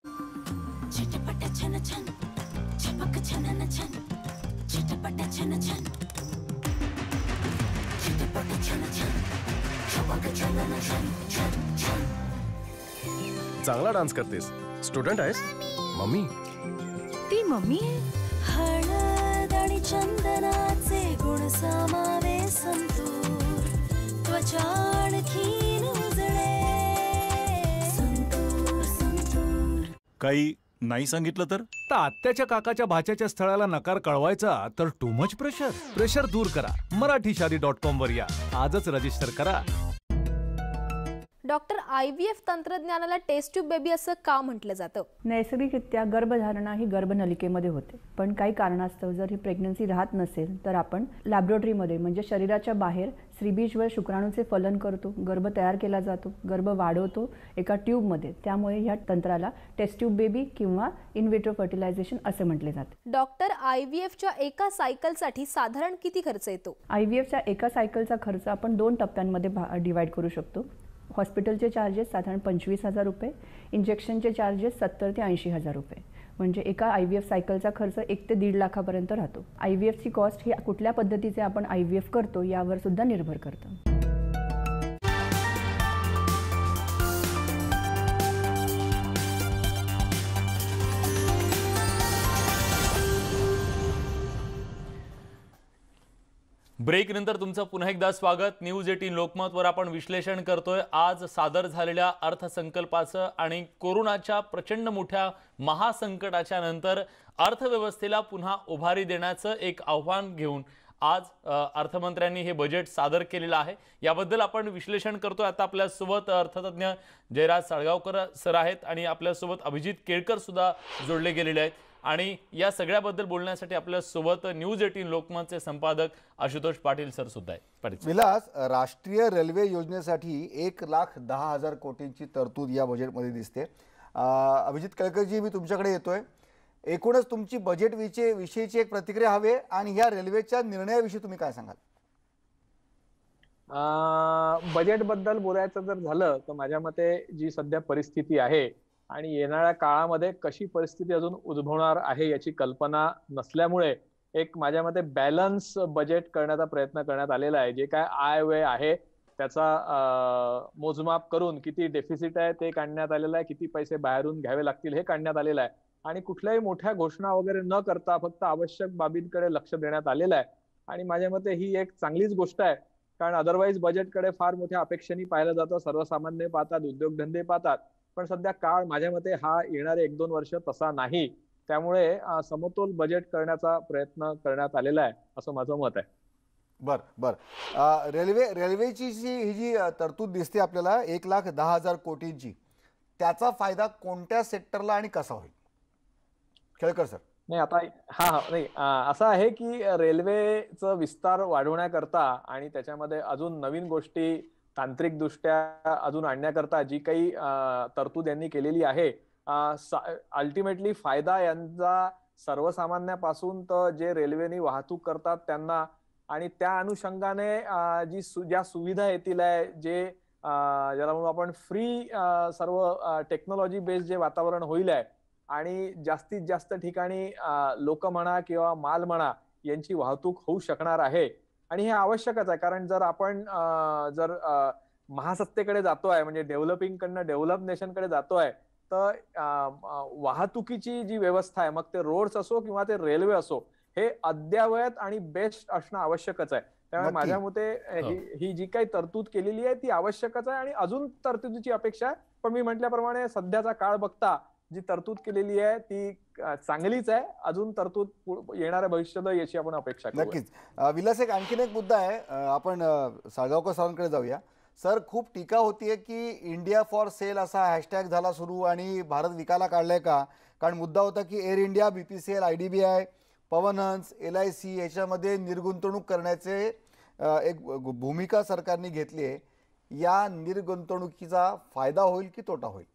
चांगला डान्स करतेस. स्टुडंट आहेस? मम्मी ती मम्मी आहे. हळद आणि चंदनाचे गुण समावे संतूर, त्वचा आणखीन उजळे संतूर संतूर. काही नाही सांगितलं तर आत्याच्या काकाच्या भाच्याच्या स्थळाला नकार कळवायचा तर टू मच प्रेशर दूर करा. marathishadi.com वर या, आजच रजिस्टर करा. डॉक्टर IVF तंत्रज्ञानाला टेस्ट ट्यूब बेबी असं का म्हटलं जातं? नैसर्गिकरित्या गर्भधारणा ही गर्भनलिकेमध्ये होते, पण काही कारणास्तव जर ही प्रेग्नन्सी राहत नसेल तर आपण लॅबोरेटरीमध्ये म्हणजे शरीराच्या बाहेर स्त्रीबीजवर शुक्राणूचे फलन करतो, गर्भ तयार केला जातो, गर्भ वाढवतो एका ट्यूबमध्ये. त्यामुळे ह्या तंत्राला टेस्ट ट्यूब बेबी किंवा इन विट्रो फर्टिलायझेशन असे म्हटले जाते. डॉक्टर IVFच्या एका सायकलसाठी साधारण किती खर्च येतो? IVFच्या एका सायकलचा खर्च आपण 2 टप्प्यांमध्ये डिवाइड करू शकतो. हॉस्पिटलचे चार्जेस साधारण 25,000 रुपये, इंजेक्शनचे चार्जेस 70,000 ते 80,000 रुपये. म्हणजे एका IVF सायकलचा खर्च 1 ते 1.5 लाखापर्यंत राहतो. IVFची कॉस्ट ही कुठल्या पद्धतीचे आपण IVF करतो यावर सुद्धा निर्भर करतं. ब्रेक नंतर तुमचं पुन्हा एकदा स्वागत. न्यूज 18 लोकमतवर आपण विश्लेषण करतोय आज सादर झालेल्या अर्थसंकल्पाचं आणि कोरोनाच्या प्रचंड मोठ्या महासंकटाच्या नंतर अर्थव्यवस्थेला पुन्हा उभारी देण्याचं एक आव्हान घेऊन आज अर्थमंत्र्यांनी हे बजेट सादर केलेलं आहे. याबद्दल आपण विश्लेषण करतोय. आता आपल्यासोबत अर्थतज्ञ जयराज साळगावकर सर आहेत आणि आपल्यासोबत अभिजित केळकर सुद्धा जोडले गेलेले आहेत आणि या सगळ्याबद्दल बोलण्यासाठी आपल्यासोबत न्यूज 18 लोकमतचे संपादक आशुतोष पाटील सर सुद्धा आहेत. विलास, राष्ट्रीय रेल्वे योजनेसाठी 1,10,000 कोटींची तरतूद या बजेटमध्ये दिसते. अभिजित केळकरजी, मी तुमच्याकडे येतोय. एकूणच तुमची बजेट विषयीची एक प्रतिक्रिया हवी आणि ह्या रेल्वेच्या निर्णयाविषयी तुम्ही काय सांगाल? बजेट बद्दल बोलायचं जर झालं तर माझ्या मते जी सध्या परिस्थिती आहे आणि येणाऱ्या काळामध्ये कशी परिस्थिती अजून उद्भवणार आहे याची कल्पना नसल्यामुळे एक माझ्या मते बॅलन्स बजेट करण्याचा प्रयत्न करण्यात आलेला आहे. जे काय आय व्यय आहे त्याचा मोजमाप करून किती डेफिसिट आहे ते काढण्यात आलेलं आहे, किती पैसे बाहेरून घ्यावे लागतील हे काढण्यात आलेलं आहे आणि कुठल्याही मोठ्या घोषणा वगैरे न करता फक्त आवश्यक बाबींकडे लक्ष देण्यात आलेलं आहे. आणि माझ्या मते ही एक चांगलीच गोष्ट आहे, कारण अदरवाईज बजेटकडे फार मोठ्या अपेक्षेने पाहिलं जातं. सर्वसामान्य पाहतात, उद्योगधंदे पाहतात, पण सध्या काळ माझ्या मते हा येणारे 1-2 वर्ष तसा नाही. त्यामुळे समतोल बजेट करण्याचा प्रयत्न करण्यात आलेला आहे असं माझं मत आहे. बर. रेल्वेची ही जी तरतूद दिसते आपल्याला 1,10,000 कोटींची, त्याचा फायदा कोणत्या सेक्टरला आणि कसा होईल? केळकर सर. नाही, आता नाही असं आहे की रेल्वेचं विस्तार वाढवण्याकरता आणि त्याच्यामध्ये अजून नवीन गोष्टी तांत्रिकदृष्ट्या अजून आणण्याकरता जी काही तरतूद यांनी केलेली आहे, अल्टिमेटली फायदा यांचा सर्वसामान्यापासून तर जे रेल्वेनी वाहतूक करतात त्यांना आणि त्या अनुषंगाने ज्या सुविधा येतील आहे, जे ज्याला म्हणून आपण फ्री सर्व टेक्नॉलॉजी बेस्ड जे वातावरण होईल आहे आणि जास्तीत जास्त ठिकाणी लोक म्हणा किंवा माल म्हणा यांची वाहतूक होऊ शकणार आहे. आणि हे आवश्यकच आहे, कारण जर आपण जर महासत्तेकडे जातोय म्हणजे डेव्हलपिंग कडनं डेव्हलप नेशनकडे जातोय तर वाहतुकीची जी व्यवस्था आहे, मग ते रोड्स असो किंवा ते रेल्वे असो, हे अद्ययावत आणि बेस्ट असणं आवश्यकच आहे. त्यामुळे माझ्या मते ही जी काही तरतूद केलेली आहे ती आवश्यकच आहे आणि अजून तरतुदीची अपेक्षा आहे. पण मी म्हटल्याप्रमाणे सध्याचा काळ बघता जी तरतूद केलेली आहे ती चांगलीच आहे. अजून तरतूद येणाऱ्या भविष्यात याची आपण अपेक्षा करू. नक्कीच. विलास, आणखीन एक मुद्दा आहे, आपण साळगावकर सरांकडे जाऊया. सर, खूप टीका होतीये की इंडिया फॉर सेल असा हॅशटॅग झाला सुरू आणि भारत विकायला काढलाय का? कारण मुद्दा होता की air India, BPCL, IDBI, Pawan Hans, LIC याच्यामध्ये निर्गुंतवणूक करण्याचे एक भूमिका सरकारने घेतली आहे. या निर्गुंतवणुकीचा फायदा होईल की तोटा होईल?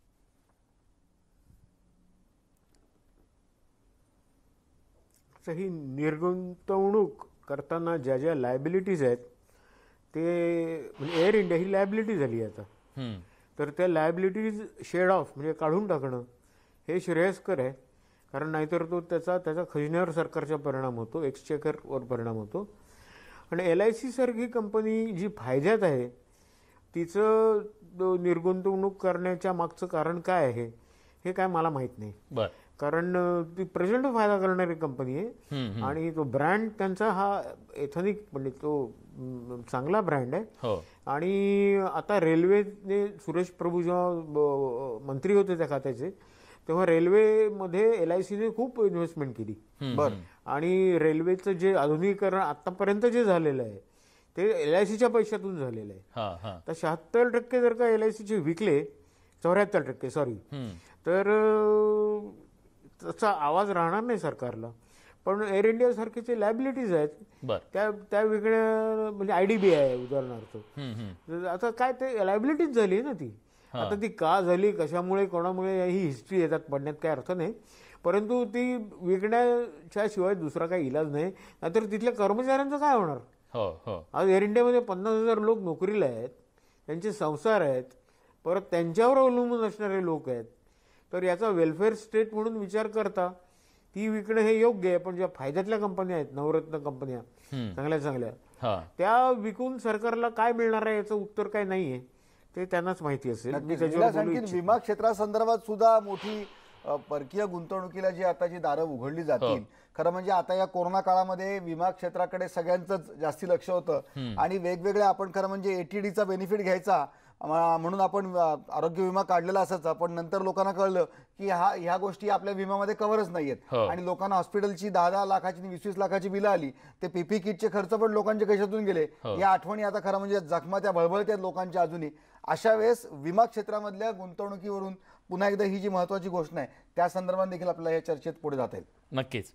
ही निर्गुंतवणूक करताना ज्या ज्या लायबिलिटीज आहेत ते म्हणजे एअर इंडिया ही लायबिलिटी झाली आता, तर त्या लायबिलिटीज शेड ऑफ म्हणजे काढून टाकणं हे श्रेयस्कर आहे. कारण नाहीतर तो त्याचा खजिन्यावर सरकारचा परिणाम होतो, एक्सचेकरवर परिणाम होतो. आणि LIC सारखी कंपनी जी फायद्यात आहे तिचं निर्गुंतवणूक करण्याच्या मागचं कारण काय आहे हे काय मला माहीत नाही. कारण ती प्रचंड फायदा करणारी कंपनी आहे आणि तो ब्रँड त्यांचा हा एथनिक म्हणजे तो चांगला ब्रँड आहे. आणि आता रेल्वेने सुरेश प्रभू जेव्हा मंत्री होते त्या खात्याचे तेव्हा रेल्वेमध्ये LICने खूप इन्व्हेस्टमेंट केली. आणि रेल्वेचं जे आधुनिकीकरण आतापर्यंत जे झालेलं आहे ते LICच्या पैशातून झालेलं आहे. तर 76% जर का LICचे विकले, 74% सॉरी, तर त्याचा आवाज राहणार नाही सरकारला. पण एअर इंडिया सारखेचे लायबिलिटीज आहेत त्या वेगळ्या, म्हणजे IDBI आहे उदाहरणार्थ. आता काय ते लायबिलिटीज झाली ना ती. आता ती का झाली, कशामुळे, कोणामुळे ही हिस्ट्री येतात पडण्यात काही अर्थ नाही, परंतु ती विकण्याच्या शिवाय दुसरा काही इलाज नाही. नाहीतर तिथल्या कर्मचाऱ्यांचं काय होणार? आज एअर इंडियामध्ये 50,000 लोक नोकरीला आहेत, त्यांचे संसार आहेत, परत त्यांच्यावर अवलंबून असणारे लोक आहेत. तर याचा वेलफेअर स्टेट म्हणून विचार करता ती विकणं हे योग्य आहे. पण ज्या फायद्यातल्या कंपन्या आहेत, नवरत्न कंपन्या चांगल्या त्या विकून सरकारला काय मिळणार आहे याचं उत्तर काय नाहीये, ते त्यांनाच माहिती असेल. विमा क्षेत्रासंदर्भात सुद्धा मोठी परकीय गुंतवणुकीला जी आता जी दारं उघडली जातील, खरं म्हणजे आता या कोरोना काळामध्ये विमा क्षेत्राकडे सगळ्यांचंच जास्ती लक्ष होतं आणि वेगवेगळ्या आपण खरं म्हणजे ATDचा बेनिफिट घ्यायचा म्हणून आपण आरोग्य विमा काढलेला असायचा, पण नंतर लोकांना कळलं की ह्या गोष्टी आपल्या विम्यामध्ये कव्हरच नाहीयेत आणि लोकांना हॉस्पिटलची 10-10 लाखाची 20-20 लाखाची बिलं आली, ते PPE किटचे खर्च पण लोकांच्या खिशातून गेले. या आठवणी आता खरं म्हणजे जखमा त्या भळभळत्यात लोकांच्या अजूनही. अशा वेळेस विमा क्षेत्रामधल्या गुंतवणुकीवरून पुन्हा एकदा ही जी महत्वाची घोषणा आहे त्या संदर्भात देखील आपल्याला या चर्चेत पुढे जाता येईल. नक्कीच.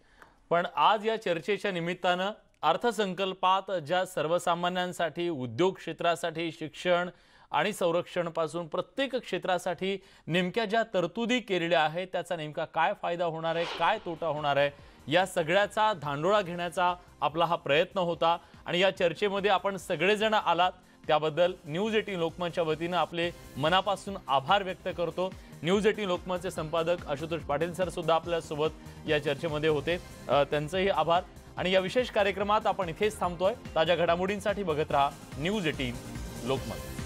पण आज या चर्चेच्या निमित्तानं अर्थसंकल्पात ज्या सर्वसामान्यांसाठी, उद्योग क्षेत्रासाठी, शिक्षण आणि संरक्षण पासून प्रत्येक क्षेत्रासाठी नेमक्या ज्या तरतुदी केलेल्या आहेत त्याचा नेमका काय फायदा होणार आहे, काय तोटा होणार आहे, या सगळ्याचा धांडोळा घेण्याचा आपला हा प्रयत्न होता. आणि या चर्चेमध्ये आपण सगळेजण आलात त्याबद्दल न्यूज 18 लोकमतच्या वतीनं आपले मनापासून आभार व्यक्त करतो. न्यूज 18 लोकमतचे संपादक आशुतोष पाटील सर सुद्धा आपल्यासोबत या चर्चेमध्ये होते, त्यांचेही आभार. आणि या विशेष कार्यक्रमात आपण इथेच थांबतोय. ताज्या घडामोडींसाठी बघत रहा न्यूज 18 लोकमत.